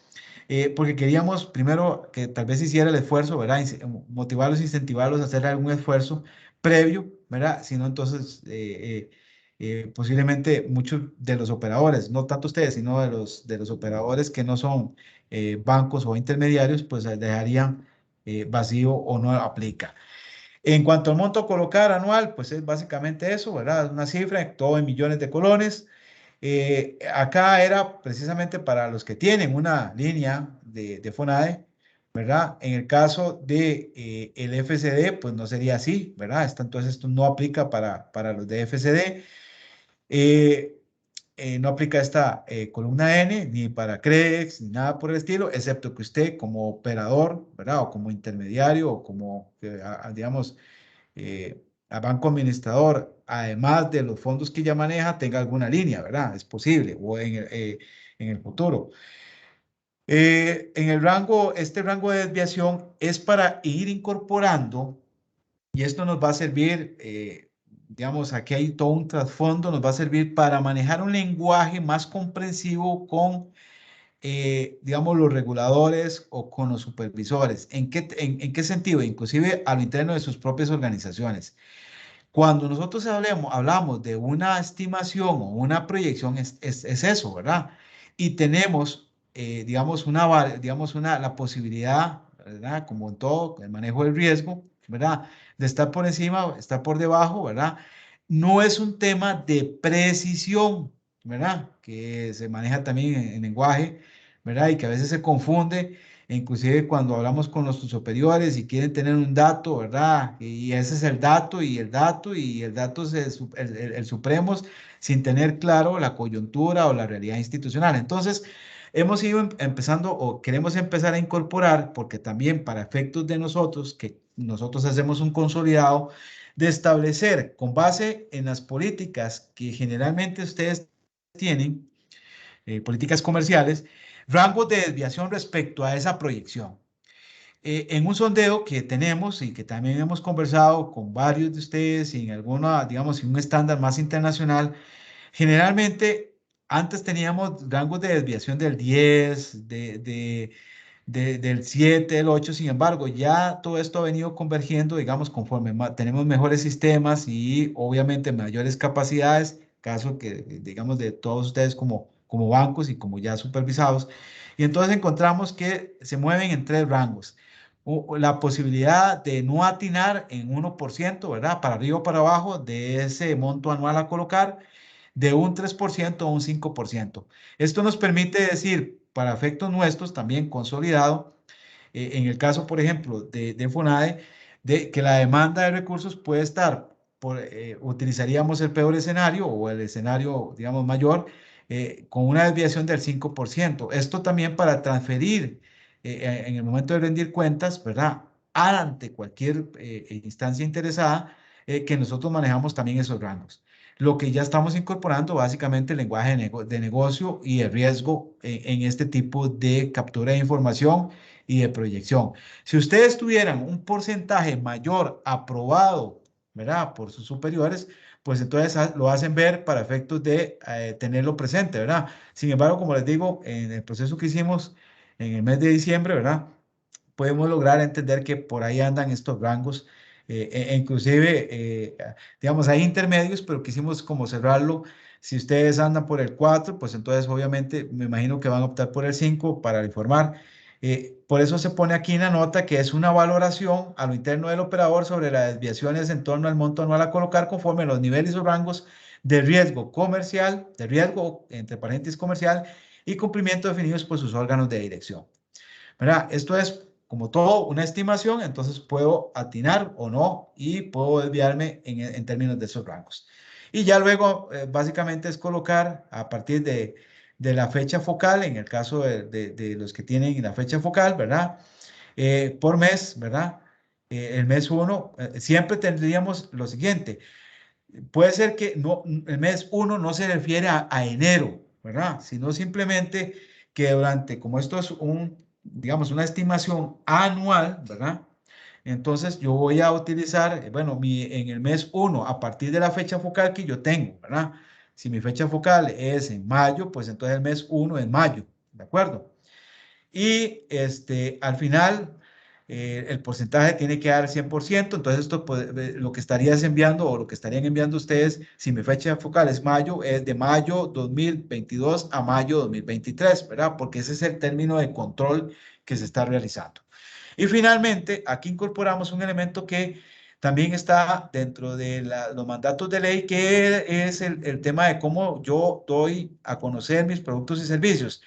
porque queríamos primero que tal vez hiciera el esfuerzo, ¿verdad? Motivarlos, incentivarlos a hacer algún esfuerzo previo, ¿verdad? Si no, entonces posiblemente muchos de los operadores, no tanto ustedes, sino de los operadores que no son bancos o intermediarios, pues dejarían vacío o no aplica. En cuanto al monto a colocar anual, pues es básicamente eso, ¿verdad? Una cifra, todo en millones de colones. Acá era precisamente para los que tienen una línea de FONADE, ¿verdad? En el caso de el FCD, pues no sería así, ¿verdad? Entonces esto no aplica para los de FCD. No aplica esta columna N ni para CREX ni nada por el estilo, excepto que usted como operador, ¿verdad? O como intermediario o como, digamos, a banco administrador, además de los fondos que ya maneja, tenga alguna línea, ¿verdad? Es posible, o en el futuro. En el rango, este rango de desviación es para ir incorporando, y esto nos va a servir, digamos, aquí hay todo un trasfondo, nos va a servir para manejar un lenguaje más comprensivo con, digamos, los reguladores o con los supervisores. ¿En qué sentido? Inclusive a lo interno de sus propias organizaciones. Cuando nosotros hablamos de una estimación o una proyección, es eso, ¿verdad? Y tenemos, digamos, la posibilidad, ¿verdad? Como en todo, el manejo del riesgo, ¿verdad? De estar por encima, estar por debajo, ¿verdad? No es un tema de precisión, ¿verdad? Que se maneja también en lenguaje, ¿verdad? Y que a veces se confunde. E inclusive cuando hablamos con los superiores y quieren tener un dato, ¿verdad? Y ese es el dato y el dato y el dato es el supremo sin tener claro la coyuntura o la realidad institucional. Entonces, hemos ido empezando o queremos empezar a incorporar, porque también para efectos de nosotros, que nosotros hacemos un consolidado, de establecer con base en las políticas que generalmente ustedes tienen, políticas comerciales, rangos de desviación respecto a esa proyección. En un sondeo que tenemos y que también hemos conversado con varios de ustedes y en alguna, digamos, en un estándar más internacional, generalmente antes teníamos rangos de desviación del 10, del 7, del 8, sin embargo, ya todo esto ha venido convergiendo, digamos, conforme tenemos mejores sistemas y obviamente mayores capacidades, caso que, digamos, de todos ustedes como bancos y como ya supervisados, y entonces encontramos que se mueven en tres rangos. La posibilidad de no atinar en 1%, ¿verdad? Para arriba o para abajo de ese monto anual a colocar, de un 3% a un 5%. Esto nos permite decir, para efectos nuestros, también consolidado, en el caso, por ejemplo, de FONADE, de que la demanda de recursos puede estar, utilizaríamos el peor escenario o el escenario, digamos, mayor, con una desviación del 5%. Esto también para transferir en el momento de rendir cuentas, ¿verdad? Ante cualquier instancia interesada, que nosotros manejamos también esos rangos. Lo que ya estamos incorporando básicamente el lenguaje de negocio y el riesgo en este tipo de captura de información y de proyección. Si ustedes tuvieran un porcentaje mayor aprobado, ¿verdad? Por sus superiores, pues entonces lo hacen ver para efectos de tenerlo presente, ¿verdad? Sin embargo, como les digo, en el proceso que hicimos en el mes de diciembre, ¿verdad? Podemos lograr entender que por ahí andan estos rangos, inclusive, digamos, hay intermedios, pero quisimos como cerrarlo. Si ustedes andan por el 4, pues entonces obviamente me imagino que van a optar por el 5 para informar. Por eso se pone aquí en la nota que es una valoración a lo interno del operador sobre las desviaciones en torno al monto anual a colocar conforme a los niveles o rangos de riesgo comercial, de riesgo, entre paréntesis comercial, y cumplimiento definidos por sus órganos de dirección. ¿Verdad? Esto es como todo una estimación, entonces puedo atinar o no y puedo desviarme en términos de esos rangos. Y ya luego, básicamente es colocar a partir de la fecha focal, en el caso de los que tienen la fecha focal, ¿verdad? Por mes, ¿verdad? El mes 1, siempre tendríamos lo siguiente. Puede ser que no, el mes 1 no se refiere a enero, ¿verdad? Sino simplemente que durante, como esto es digamos, una estimación anual, ¿verdad? Entonces yo voy a utilizar, bueno, en el mes 1, a partir de la fecha focal que yo tengo, ¿verdad? Si mi fecha focal es en mayo, pues entonces el mes 1 es mayo, ¿de acuerdo? Y al final el porcentaje tiene que dar 100%, entonces esto lo que estarías enviando o lo que estarían enviando ustedes, si mi fecha focal es mayo, es de mayo 2022 a mayo 2023, ¿verdad? Porque ese es el término de control que se está realizando. Y finalmente, aquí incorporamos un elemento que también está dentro de los mandatos de ley, que es el tema de cómo yo doy a conocer mis productos y servicios.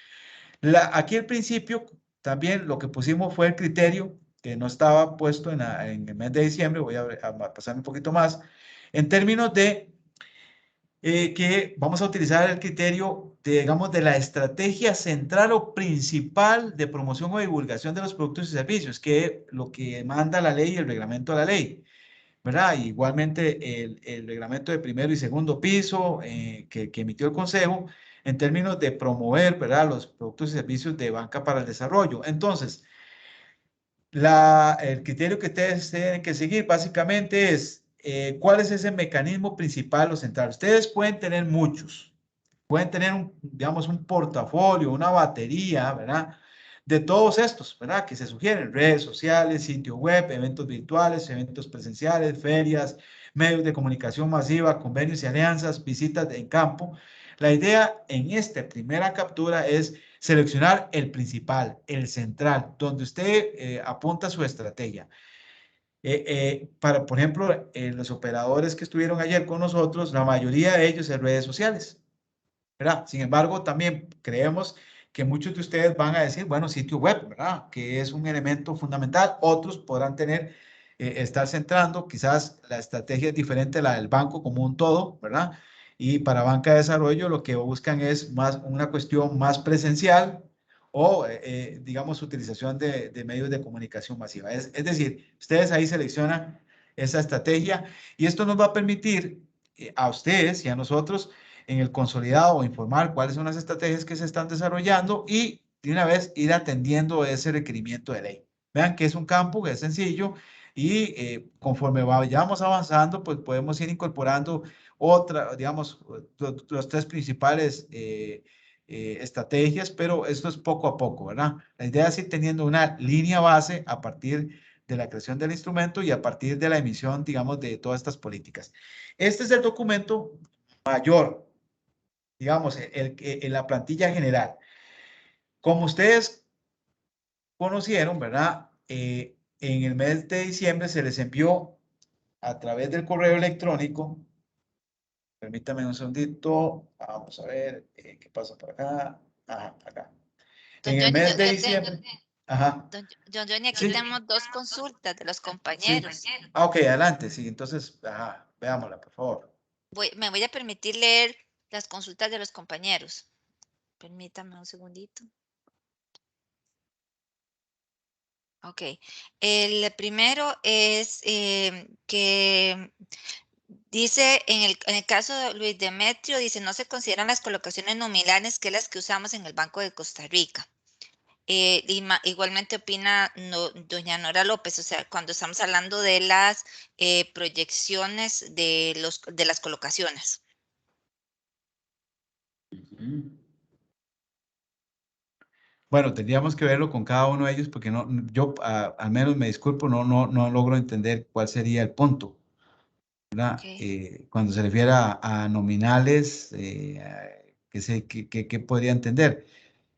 Aquí al principio también lo que pusimos fue el criterio que no estaba puesto en el mes de diciembre, voy a pasar un poquito más, en términos de que vamos a utilizar el criterio, digamos, de la estrategia central o principal de promoción o divulgación de los productos y servicios, que es lo que manda la ley y el reglamento de la ley, ¿verdad? Igualmente el reglamento de primero y segundo piso que emitió el Consejo en términos de promover, ¿verdad?, los productos y servicios de banca para el desarrollo. Entonces, el criterio que ustedes tienen que seguir básicamente es cuál es ese mecanismo principal o central. Ustedes pueden tener muchos, pueden tener, digamos, un portafolio, una batería, ¿verdad?, de todos estos, ¿verdad?, que se sugieren: redes sociales, sitio web, eventos virtuales, eventos presenciales, ferias, medios de comunicación masiva, convenios y alianzas, visitas en campo. La idea en esta primera captura es seleccionar el principal, el central, donde usted apunta su estrategia. Por ejemplo, los operadores que estuvieron ayer con nosotros, la mayoría de ellos en redes sociales, ¿verdad? Sin embargo, también creemos que muchos de ustedes van a decir, bueno, sitio web, ¿verdad?, que es un elemento fundamental. Otros podrán estar centrando, quizás la estrategia es diferente a la del banco como un todo, ¿verdad? Y para banca de desarrollo lo que buscan es más una cuestión más presencial o, digamos, utilización de medios de comunicación masiva. Es decir, ustedes ahí seleccionan esa estrategia y esto nos va a permitir a ustedes y a nosotros en el consolidado o informar cuáles son las estrategias que se están desarrollando y de una vez ir atendiendo ese requerimiento de ley. Vean que es un campo que es sencillo y conforme vayamos avanzando, pues podemos ir incorporando digamos, los tres principales estrategias, pero esto es poco a poco, ¿verdad? La idea es ir teniendo una línea base a partir de la creación del instrumento y a partir de la emisión, digamos, de todas estas políticas. Este es el documento mayor, digamos, en la plantilla general. Como ustedes conocieron, ¿verdad? En el mes de diciembre se les envió a través del correo electrónico. Permítame un segundito. Vamos a ver qué pasa por acá. Ajá, acá. En el mes de diciembre. Ajá. Don Johnny, aquí tenemos dos consultas de los compañeros. Sí. Ah, ok, adelante. Sí, entonces, ajá, veámosla, por favor. Me voy a permitir leer las consultas de los compañeros. Permítame un segundito. Ok. El primero es que dice, en el caso de Luis Demetrio, dice, no se consideran las colocaciones nominales que las que usamos en el Banco de Costa Rica. Igualmente opina doña Nora López, o sea, cuando estamos hablando de las proyecciones de las colocaciones. Bueno, tendríamos que verlo con cada uno de ellos porque yo al menos me disculpo, no logro entender cuál sería el punto, ¿verdad? Okay. Cuando se refiere a nominales, ¿qué podría entender?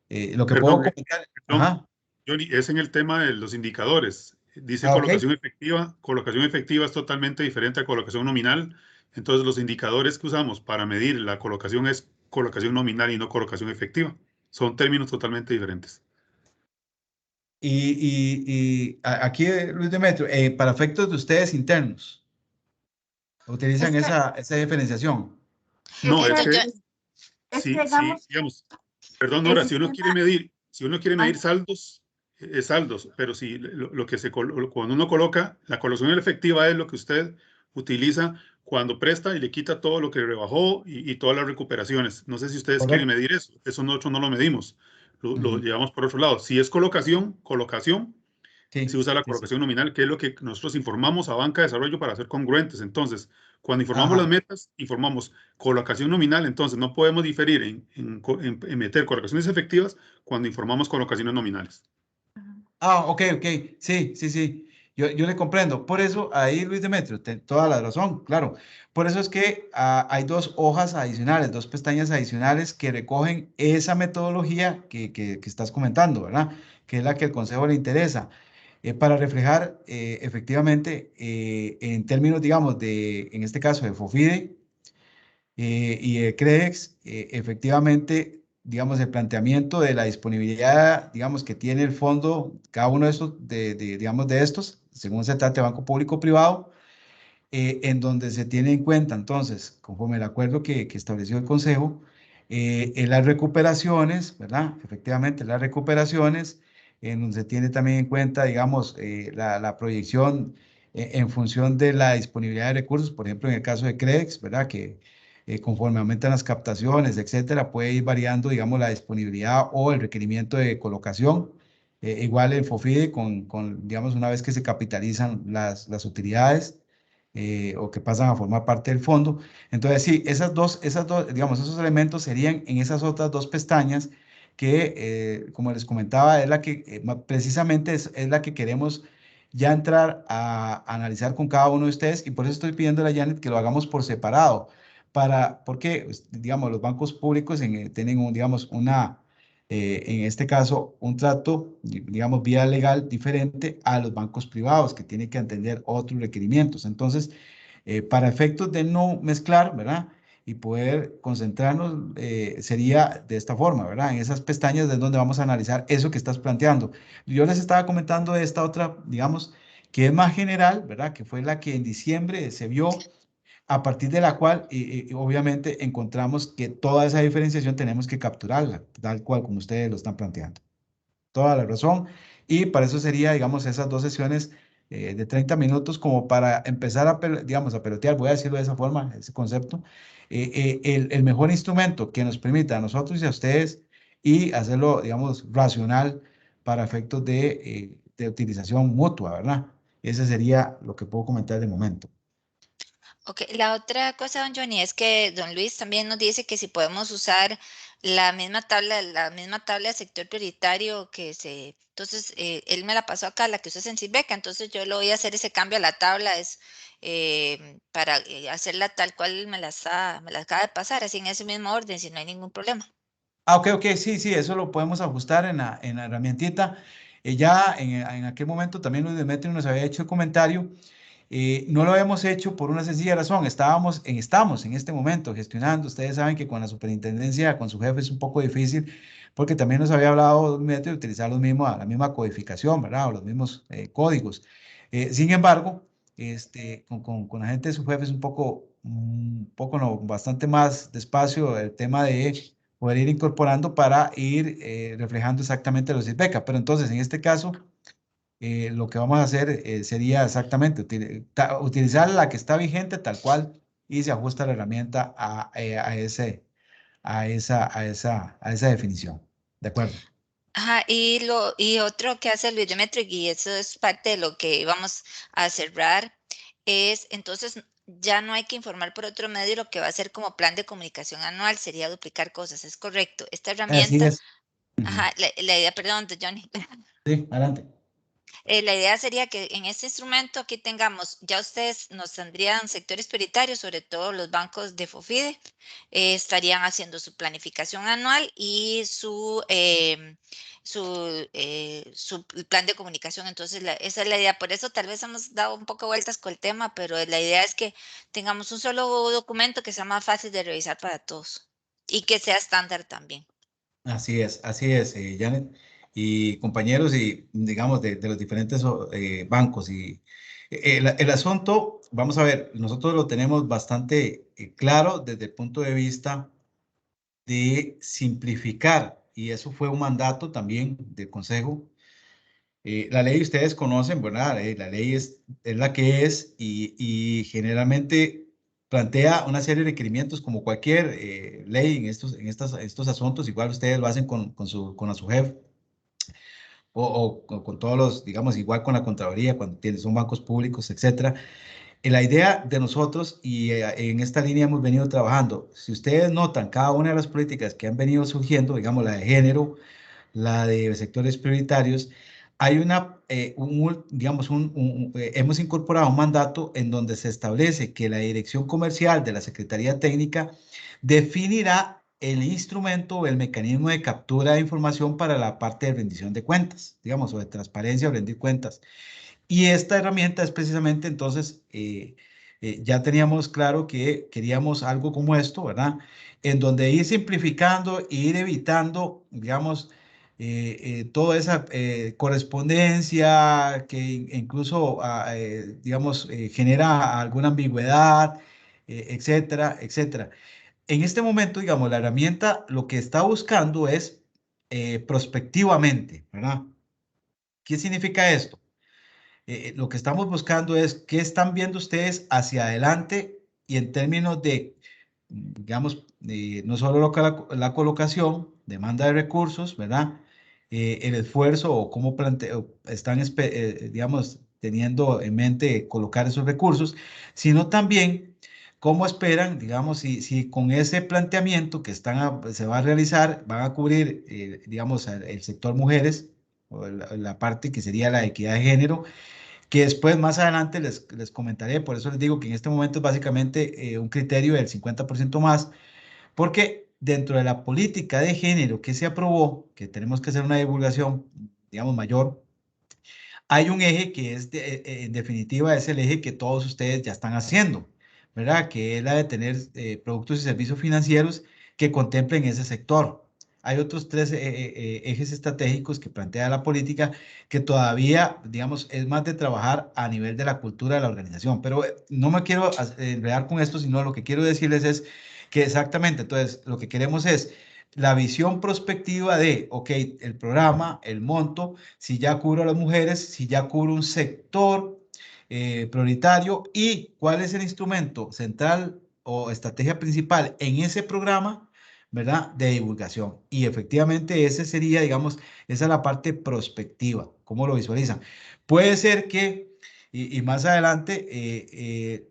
Lo que puedo comentar. Perdón, Johnny, es en el tema de los indicadores. Dice colocación efectiva. Colocación efectiva es totalmente diferente a colocación nominal. Entonces, los indicadores que usamos para medir la colocación es colocación nominal y no colocación efectiva. Son términos totalmente diferentes. Y aquí, Luis Demetrio, para efectos de ustedes internos, ¿utilizan esa diferenciación? No, es que sí, digamos, perdón, Nora, si uno quiere medir saldos, es saldos, pero si cuando uno coloca, la colocación efectiva es lo que usted utiliza cuando presta y le quita todo lo que rebajó y todas las recuperaciones. No sé si ustedes quieren medir eso. Eso nosotros no lo medimos. Lo llevamos por otro lado. Si es colocación, se usa la colocación nominal, que es lo que nosotros informamos a Banca de Desarrollo para ser congruentes. Entonces, Cuando informamos las metas, informamos colocación nominal, entonces no podemos diferir en meter colocaciones efectivas cuando informamos colocaciones nominales. Ok. Sí. Yo le comprendo. Por eso, ahí Luis Demetrio, toda la razón, claro. Por eso es que hay dos hojas adicionales, dos pestañas adicionales que recogen esa metodología que estás comentando, ¿verdad? Que es la que el Consejo le interesa, para reflejar efectivamente en términos, digamos, en este caso de FOFIDE y de CREDEX, efectivamente, digamos, el planteamiento de la disponibilidad, digamos, que tiene el fondo, cada uno de estos, digamos, de estos, según se trate de banco público o privado, en donde se tiene en cuenta, entonces, conforme el acuerdo que estableció el Consejo, en las recuperaciones, ¿verdad? Efectivamente, las recuperaciones, en donde se tiene también en cuenta, digamos, la proyección en función de la disponibilidad de recursos, por ejemplo, en el caso de CREDEX, ¿verdad? Que conforme aumentan las captaciones, etcétera, puede ir variando, digamos, la disponibilidad o el requerimiento de colocación. Igual el FOFIDE digamos, una vez que se capitalizan las utilidades, o que pasan a formar parte del fondo. Entonces, sí, digamos, esos elementos serían en esas otras dos pestañas que, como les comentaba, es la que precisamente es la que queremos ya entrar a analizar con cada uno de ustedes, y por eso estoy pidiendo a Janet que lo hagamos por separado, porque, pues, digamos, los bancos públicos tienen, digamos, en este caso, un trato, digamos, vía legal diferente a los bancos privados, que tienen que atender otros requerimientos. Entonces, para efectos de no mezclar, ¿verdad? Y poder concentrarnos, sería de esta forma, ¿verdad? En esas pestañas de donde vamos a analizar eso que estás planteando. Yo les estaba comentando de esta otra, digamos, que es más general, ¿verdad? Que fue la que en diciembre se vio, a partir de la cual, obviamente, encontramos que toda esa diferenciación tenemos que capturarla, tal cual como ustedes lo están planteando. Toda la razón. Y para eso sería, digamos, esas dos sesiones de 30 minutos como para empezar digamos, a pelotear, voy a decirlo de esa forma, ese concepto, el mejor instrumento que nos permita a nosotros y a ustedes, y hacerlo, digamos, racional para efectos de utilización mutua, ¿verdad? Ese sería lo que puedo comentar de momento. Ok, la otra cosa, don Johnny, es que don Luis también nos dice que si podemos usar la misma tabla de sector prioritario entonces él me la pasó acá, la que usted es en Silveca, entonces yo le voy a hacer ese cambio a la tabla, para hacerla tal cual me la acaba de pasar, así en ese mismo orden, si no hay ningún problema. Ok, sí, eso lo podemos ajustar en la herramientita. Ya en aquel momento también Luis Demetrio nos había hecho el comentario. No lo hemos hecho por una sencilla razón. Estamos en este momento gestionando. Ustedes saben que con la superintendencia, con su jefe, es un poco difícil, porque también nos había hablado de utilizar la misma codificación, ¿verdad? O los mismos códigos. Sin embargo, con la gente de su jefe es un poco no, bastante más despacio el tema de poder ir incorporando para ir reflejando exactamente los ISBECA. Pero entonces, en este caso, lo que vamos a hacer sería exactamente utilizar la que está vigente tal cual, y se ajusta la herramienta a esa definición. ¿De acuerdo? Ajá, y otro que hace Luis Demetrio, y eso es parte de lo que vamos a cerrar, es entonces ya no hay que informar por otro medio, lo que va a ser como plan de comunicación anual sería duplicar cosas, es correcto. Esta Así herramienta, es. ajá, la idea, perdón, de Johnny. Sí, adelante. La idea sería que en este instrumento aquí tengamos, ya ustedes nos tendrían sectores prioritarios, sobre todo los bancos de FOFIDE, estarían haciendo su planificación anual y su plan de comunicación. Entonces, esa es la idea. Por eso tal vez hemos dado un poco vueltas con el tema, pero la idea es que tengamos un solo documento que sea más fácil de revisar para todos y que sea estándar también. Así es, Janet. Y compañeros, y digamos, de los diferentes bancos. Y el asunto, vamos a ver, nosotros lo tenemos bastante claro desde el punto de vista de simplificar, y eso fue un mandato también del Consejo. La ley ustedes conocen, ¿verdad? La ley es la que es, y generalmente plantea una serie de requerimientos como cualquier ley en estos asuntos. Igual ustedes lo hacen con su jefe, o con todos los, digamos, igual con la Contraloría, cuando son bancos públicos, etcétera. La idea de nosotros, y en esta línea hemos venido trabajando, si ustedes notan cada una de las políticas que han venido surgiendo, digamos la de género, la de sectores prioritarios, hay digamos, hemos incorporado un mandato en donde se establece que la dirección comercial de la Secretaría Técnica definirá el instrumento o el mecanismo de captura de información para la parte de rendición de cuentas, digamos, o de transparencia o rendir cuentas. Y esta herramienta es precisamente entonces, ya teníamos claro que queríamos algo como esto, ¿verdad? En donde ir simplificando e ir evitando, digamos, toda esa correspondencia que incluso, digamos, genera alguna ambigüedad, etcétera, etcétera. En este momento, digamos, la herramienta lo que está buscando es prospectivamente, ¿verdad? ¿Qué significa esto? Lo que estamos buscando es qué están viendo ustedes hacia adelante y en términos de, digamos, no solo la colocación, demanda de recursos, ¿verdad? El esfuerzo o cómo están, digamos, teniendo en mente colocar esos recursos, sino también cómo esperan, digamos, si con ese planteamiento que se va a realizar, van a cubrir, digamos, el sector mujeres, o la parte que sería la equidad de género, que después más adelante les comentaré. Por eso les digo que en este momento es básicamente un criterio del 50% más, porque dentro de la política de género que se aprobó, que tenemos que hacer una divulgación, digamos, mayor, hay un eje que es, en definitiva, es el eje que todos ustedes ya están haciendo, ¿verdad? Que es la de tener productos y servicios financieros que contemplen ese sector. Hay otros tres ejes estratégicos que plantea la política que todavía, digamos, es más de trabajar a nivel de la cultura de la organización. Pero no me quiero enredar con esto, sino lo que quiero decirles es que exactamente, entonces, lo que queremos es la visión prospectiva de, ok, el programa, el monto, si ya cubro a las mujeres, si ya cubro un sector prioritario y cuál es el instrumento central o estrategia principal en ese programa, ¿verdad? De divulgación. Y efectivamente ese sería, digamos, esa es la parte prospectiva, ¿cómo lo visualizan? Puede ser que, y más adelante,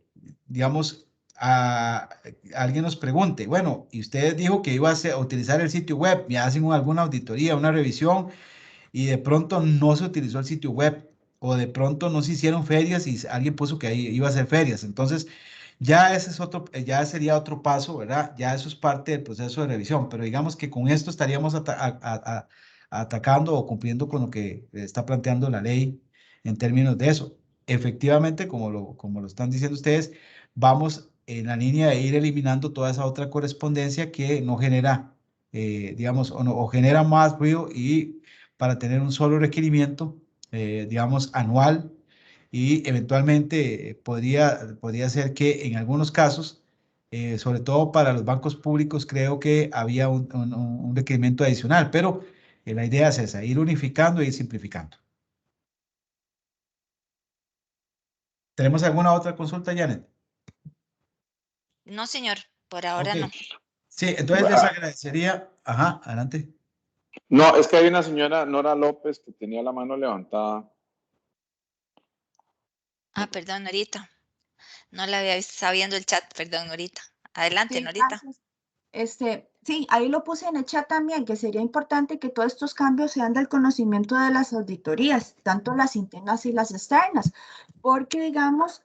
digamos, alguien nos pregunte, bueno, y usted dijo que iba a utilizar el sitio web, me hacen alguna auditoría, una revisión, y de pronto no se utilizó el sitio web, o de pronto no se hicieron ferias y alguien puso que ahí iba a hacer ferias. Entonces, ya ese es otro, ya sería otro paso, ¿verdad? Ya eso es parte del proceso de revisión, pero digamos que con esto estaríamos atacando o cumpliendo con lo que está planteando la ley en términos de eso. Efectivamente, como lo están diciendo ustedes, vamos en la línea de ir eliminando toda esa otra correspondencia que no genera, digamos, o genera más ruido, y para tener un solo requerimiento, digamos, anual, y eventualmente podría ser que en algunos casos, sobre todo para los bancos públicos, creo que había un requerimiento adicional, pero la idea es esa, ir unificando e ir simplificando. ¿Tenemos alguna otra consulta, Janet? No, señor, por ahora no. Sí, entonces les agradecería. Ajá, adelante. No, es que hay una señora, Nora López, que tenía la mano levantada. Ah, perdón, Norita. No la había estado viendo el chat, perdón, Norita. Adelante, Sí, Norita. gracias. Sí, ahí lo puse en el chat también, que sería importante que todos estos cambios sean del conocimiento de las auditorías, tanto las internas y las externas, porque digamos,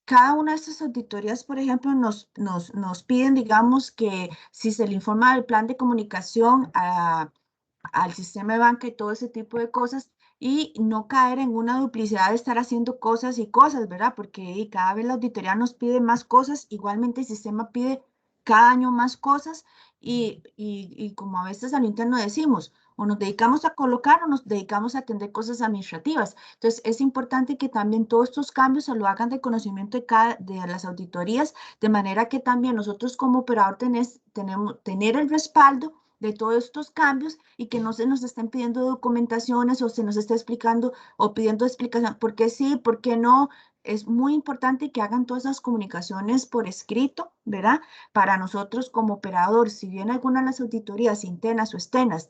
cada una de estas auditorías, por ejemplo, nos piden, digamos, que si se le informa del plan de comunicación al sistema de banca y todo ese tipo de cosas, y no caer en una duplicidad de estar haciendo cosas y cosas, ¿verdad? Porque cada vez la auditoría nos pide más cosas, igualmente el sistema pide cada año más cosas, y como a veces al interno decimos, o nos dedicamos a colocar o nos dedicamos a atender cosas administrativas. Entonces, es importante que también todos estos cambios se lo hagan de conocimiento de las auditorías, de manera que también nosotros como operador tenemos tener el respaldo de todos estos cambios, y que no se nos estén pidiendo documentaciones o se nos esté explicando o pidiendo explicación, ¿por qué sí, por qué no? es muy importante que hagan todas esas comunicaciones por escrito, ¿verdad? Para nosotros como operador, si bien algunas de las auditorías internas o externas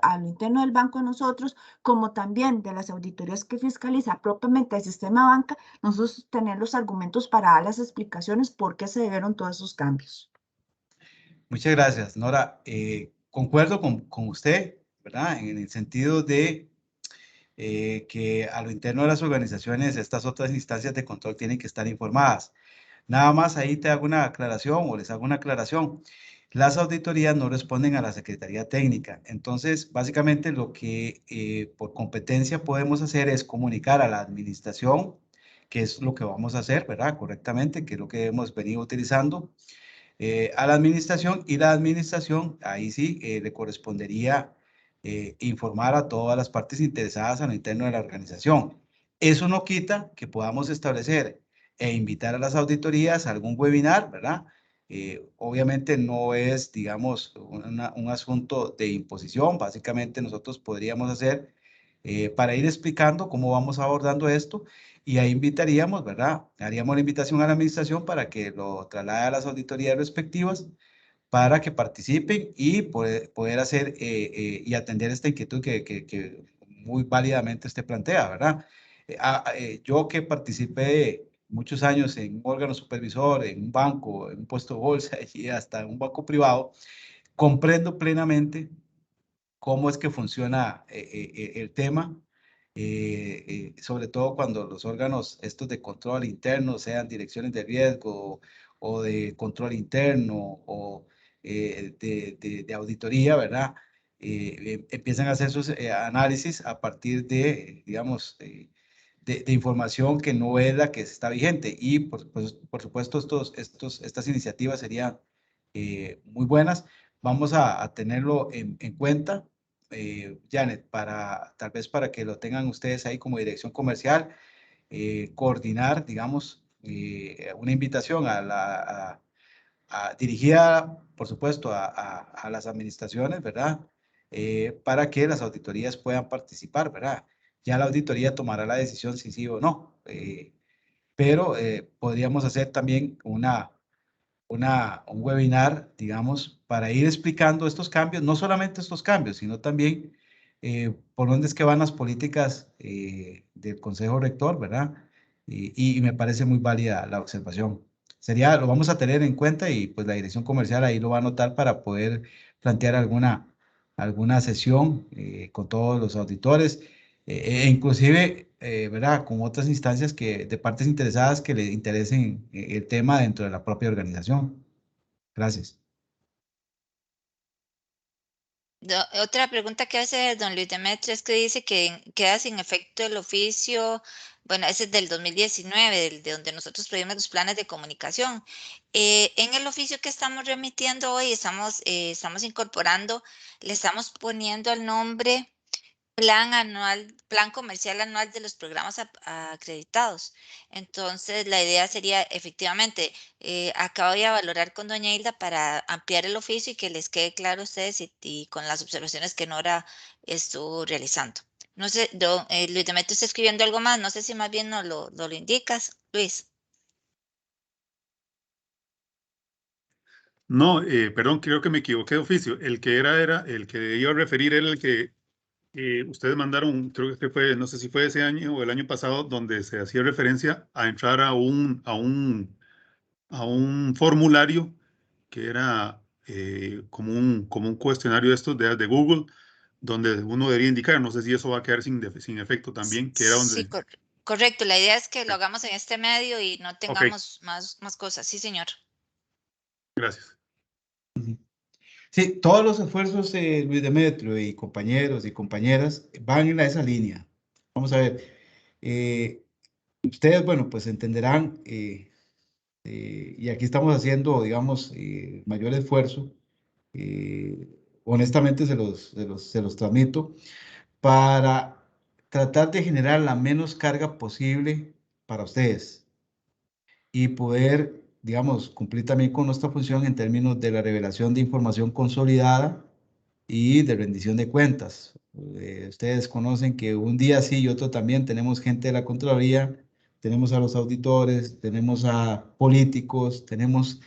a lo interno del banco de nosotros, como también de las auditorías que fiscaliza propiamente el sistema banca, nosotros tener los argumentos para dar las explicaciones por qué se debieron todos esos cambios. Muchas gracias, Nora. Concuerdo con usted, ¿verdad? En el sentido de que a lo interno de las organizaciones, estas otras instancias de control tienen que estar informadas. Nada más ahí te hago una aclaración o les hago una aclaración. Las auditorías no responden a la Secretaría Técnica. Entonces, básicamente lo que por competencia podemos hacer es comunicar a la administración, que es lo que vamos a hacer, ¿verdad? Correctamente, que es lo que hemos venido utilizando, a la administración, y la administración, ahí sí, le correspondería informar a todas las partes interesadas a lo interno de la organización. Eso no quita que podamos establecer e invitar a las auditorías a algún webinar, ¿verdad? Obviamente no es, digamos, un asunto de imposición. Básicamente nosotros podríamos hacer para ir explicando cómo vamos abordando esto, y ahí invitaríamos, ¿verdad? Haríamos la invitación a la administración para que lo traslade a las auditorías respectivas para que participen y poder hacer y atender esta inquietud que muy válidamente usted plantea, ¿verdad? Yo que participé muchos años en un órgano supervisor, en un banco, en un puesto de bolsa y hasta en un banco privado, comprendo plenamente cómo es que funciona el tema, sobre todo cuando los órganos estos de control interno, sean direcciones de riesgo o de control interno o de auditoría, ¿verdad? Empiezan a hacer sus análisis a partir de, digamos, de información que no es la que está vigente. Y por supuesto estas iniciativas serían muy buenas. Vamos a tenerlo en cuenta, Janet, tal vez para que lo tengan ustedes ahí como dirección comercial, coordinar, digamos, una invitación dirigida, por supuesto, a las administraciones, ¿verdad? Para que las auditorías puedan participar, ¿verdad? Ya la auditoría tomará la decisión si sí o no, pero podríamos hacer también un webinar, digamos, para ir explicando estos cambios, no solamente estos cambios, sino también por dónde es que van las políticas del Consejo Rector, ¿verdad? Y me parece muy válida la observación. Lo vamos a tener en cuenta, y pues la dirección comercial ahí lo va a anotar para poder plantear alguna sesión con todos los auditores, inclusive, ¿verdad? Con otras instancias de partes interesadas que le interesen el tema dentro de la propia organización. Gracias. Otra pregunta que hace don Luis Demetrio es que dice que queda sin efecto el oficio, bueno, ese es del 2019, de donde nosotros pedimos los planes de comunicación. En el oficio que estamos remitiendo hoy, estamos incorporando, le estamos poniendo el nombre plan comercial anual de los programas acreditados. Entonces, la idea sería, efectivamente, acá voy a valorar con doña Hilda para ampliar el oficio y que les quede claro a ustedes y con las observaciones que Nora estuvo realizando. No sé, Luis Demetrio está escribiendo algo más, no sé si más bien no lo indicas, Luis. No, perdón, creo que me equivoqué de oficio. El que era el que iba a referir era el que ustedes mandaron, creo que fue, no sé si fue ese año o el año pasado, donde se hacía referencia a entrar a un formulario que era como un cuestionario de estos de Google, donde uno debería indicar, no sé si eso va a quedar sin efecto también, que era donde... Sí, correcto. La idea es que lo hagamos en este medio y no tengamos más cosas. Sí, señor. Gracias. Sí, todos los esfuerzos, Luis Demetrio y compañeros y compañeras, van en esa línea. Vamos a ver, ustedes, bueno, pues entenderán, y aquí estamos haciendo, digamos, mayor esfuerzo, honestamente se los transmito, para tratar de generar la menos carga posible para ustedes y poder, digamos, cumplir también con nuestra función en términos de la revelación de información consolidada y de rendición de cuentas. Ustedes conocen que un día sí y otro también tenemos gente de la Contraloría tenemos a los auditores, tenemos a políticos, tenemos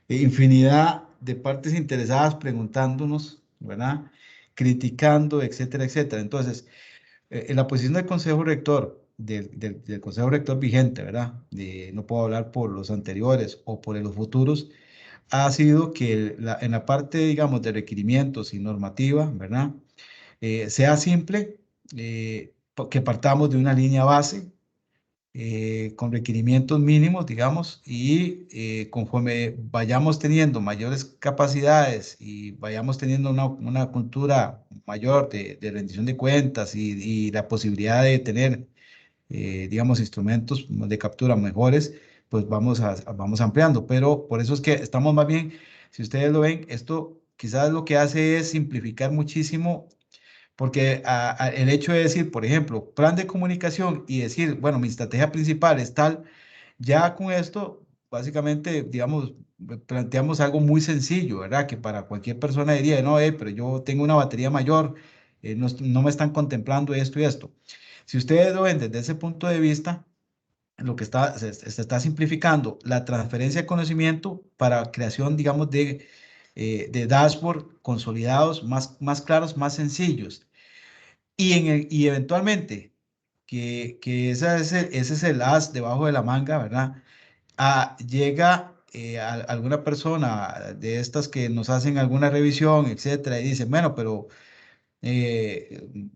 infinidad de partes interesadas preguntándonos, ¿verdad? Criticando, etcétera, etcétera. Entonces, en la posición del Consejo Rector, del Consejo Rector vigente, ¿verdad? No puedo hablar por los anteriores o por los futuros, ha sido que en la parte, digamos, de requerimientos y normativa, ¿verdad? Sea simple, que partamos de una línea base con requerimientos mínimos, digamos, y conforme vayamos teniendo mayores capacidades y vayamos teniendo una cultura mayor de rendición de cuentas y la posibilidad de tener, digamos, instrumentos de captura mejores, pues vamos ampliando. Pero por eso es que estamos más bien, si ustedes lo ven, esto quizás lo que hace es simplificar muchísimo porque el hecho de decir, por ejemplo, plan de comunicación y decir, bueno, mi estrategia principal es tal, ya con esto, básicamente, digamos, planteamos algo muy sencillo, ¿verdad? Que para cualquier persona diría, no, pero yo tengo una batería mayor, no me están contemplando esto y esto. Si ustedes lo ven desde ese punto de vista, lo que se está simplificando la transferencia de conocimiento para creación, digamos, de dashboard consolidados, más claros, más sencillos. Y eventualmente, que ese es el as debajo de la manga, ¿verdad? Llega alguna persona de estas que nos hacen alguna revisión, etcétera, y dice, bueno, pero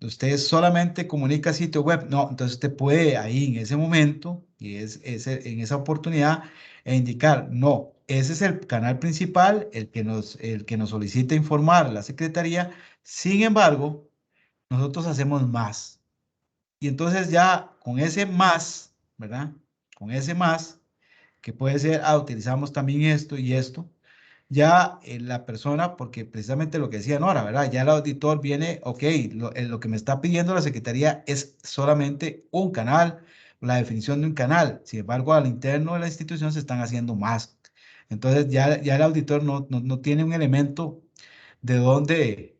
usted solamente comunica sitio web. No, entonces usted puede ahí en ese momento, en esa oportunidad, indicar, no, ese es el canal principal, el que nos solicita informar a la Secretaría. Sin embargo, nosotros hacemos más. Y entonces ya con ese más, ¿verdad? Con ese más, que puede ser, utilizamos también esto y esto, ya la persona, porque precisamente lo que decía Nora, ¿verdad? Ya el auditor viene, ok, lo que me está pidiendo la Secretaría es solamente un canal, la definición de un canal. Sin embargo, al interno de la institución se están haciendo más. Entonces ya el auditor no tiene un elemento de dónde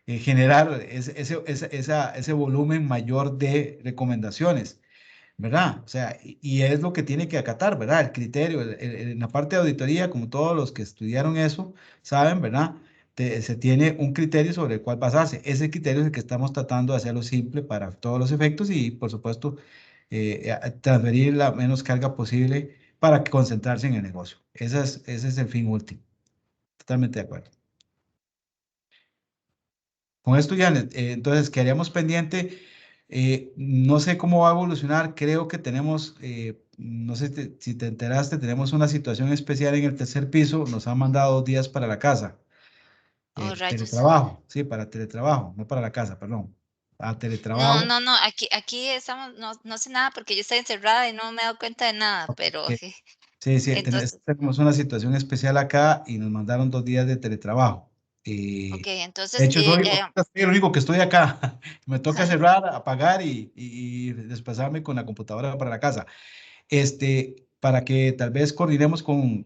generar ese volumen mayor de recomendaciones, ¿verdad? O sea, y es lo que tiene que acatar, ¿verdad? El criterio, en la parte de auditoría, como todos los que estudiaron eso, saben, ¿verdad? Se tiene un criterio sobre el cual basarse. Ese criterio es el que estamos tratando de hacerlo simple para todos los efectos y, por supuesto, transferir la menos carga posible para concentrarse en el negocio. Ese es el fin último. Totalmente de acuerdo. Con esto ya, entonces quedaríamos pendiente. No sé cómo va a evolucionar. Creo que tenemos, no sé si te enteraste, tenemos una situación especial en el tercer piso. Nos han mandado 2 días para la casa. Oh, rayos. Teletrabajo, sí, para teletrabajo, no para la casa, perdón. Para teletrabajo. No, aquí estamos, no sé nada porque yo estoy encerrada y no me he dado cuenta de nada, pero Sí, entonces, tenemos una situación especial acá y nos mandaron 2 días de teletrabajo. ok, De entonces, hecho, soy el único que estoy acá. Me toca cerrar, apagar y desplazarme con la computadora para la casa. Para que tal vez coordinemos con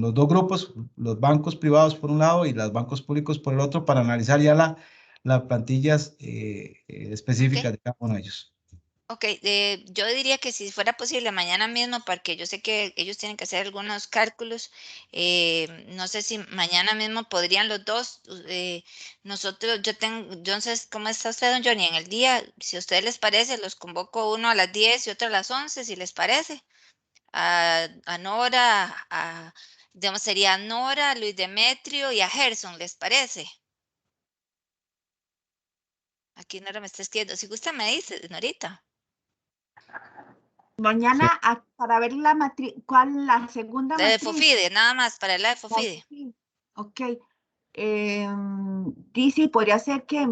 los dos grupos, los bancos privados por un lado y los bancos públicos por el otro, para analizar ya las plantillas específicas de cada uno de ellos. ok, yo diría que si fuera posible mañana mismo, porque yo sé que ellos tienen que hacer algunos cálculos, no sé si mañana mismo podrían los dos, nosotros, yo no sé cómo está usted, don Johnny, en el día, si a ustedes les parece, los convoco uno a las 10 y otro a las 11, si les parece, a Nora, digamos, sería Nora, Luis Demetrio y a Gerson, ¿les parece? Aquí Nora me está escribiendo, si gusta me dice, Norita. Mañana para ver la matriz, ¿cuál la segunda La de matriz? Fofide, nada más, para la de Fofide. Ok. DC podría ser que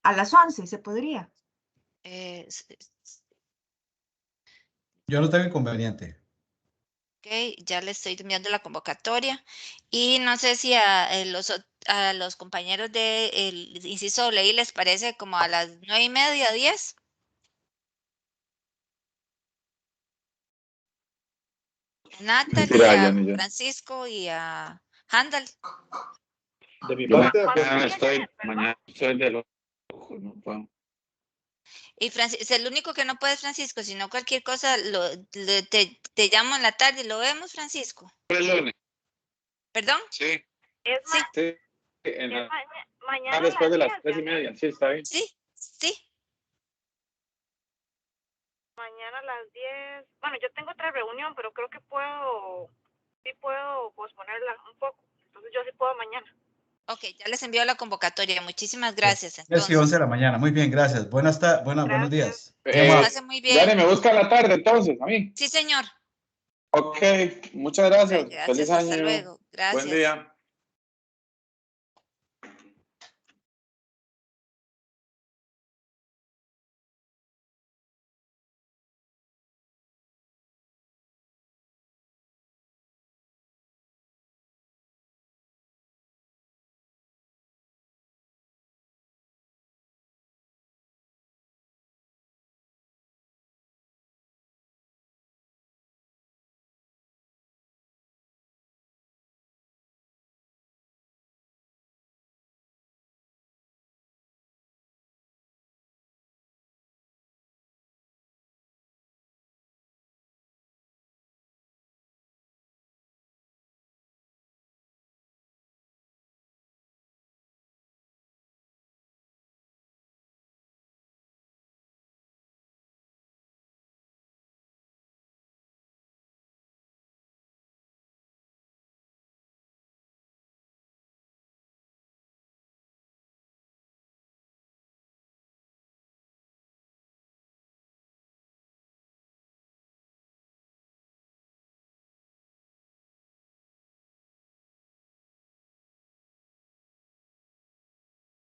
a las 11 se podría. Yo no tengo inconveniente. Ok, ya le estoy enviando la convocatoria. Y no sé si a los compañeros del inciso doble I les parece como a las 9:30, 10. Natalie, a Francisco y a Handal. De mi parte, mañana estoy de loco, no puedo. Y Francisco, el único que no puede es Francisco, si no cualquier cosa, te llamo en la tarde y lo vemos, Francisco. El lunes. ¿Perdón? Sí. Sí. Mañana después de las 3:30. Sí, está bien. Sí, sí. Mañana a las 10. Bueno, yo tengo otra reunión, pero creo que puedo posponerla un poco. Entonces yo sí puedo mañana. Ok, ya les envío la convocatoria. Muchísimas gracias. 10 y 11 de la mañana. Muy bien, gracias. Buenos días. Pasen muy bien. Dani, me busca en la tarde entonces, a mí. Sí, señor. Ok, muchas gracias. Gracias, Feliz hasta año. luego. Gracias. Buen día.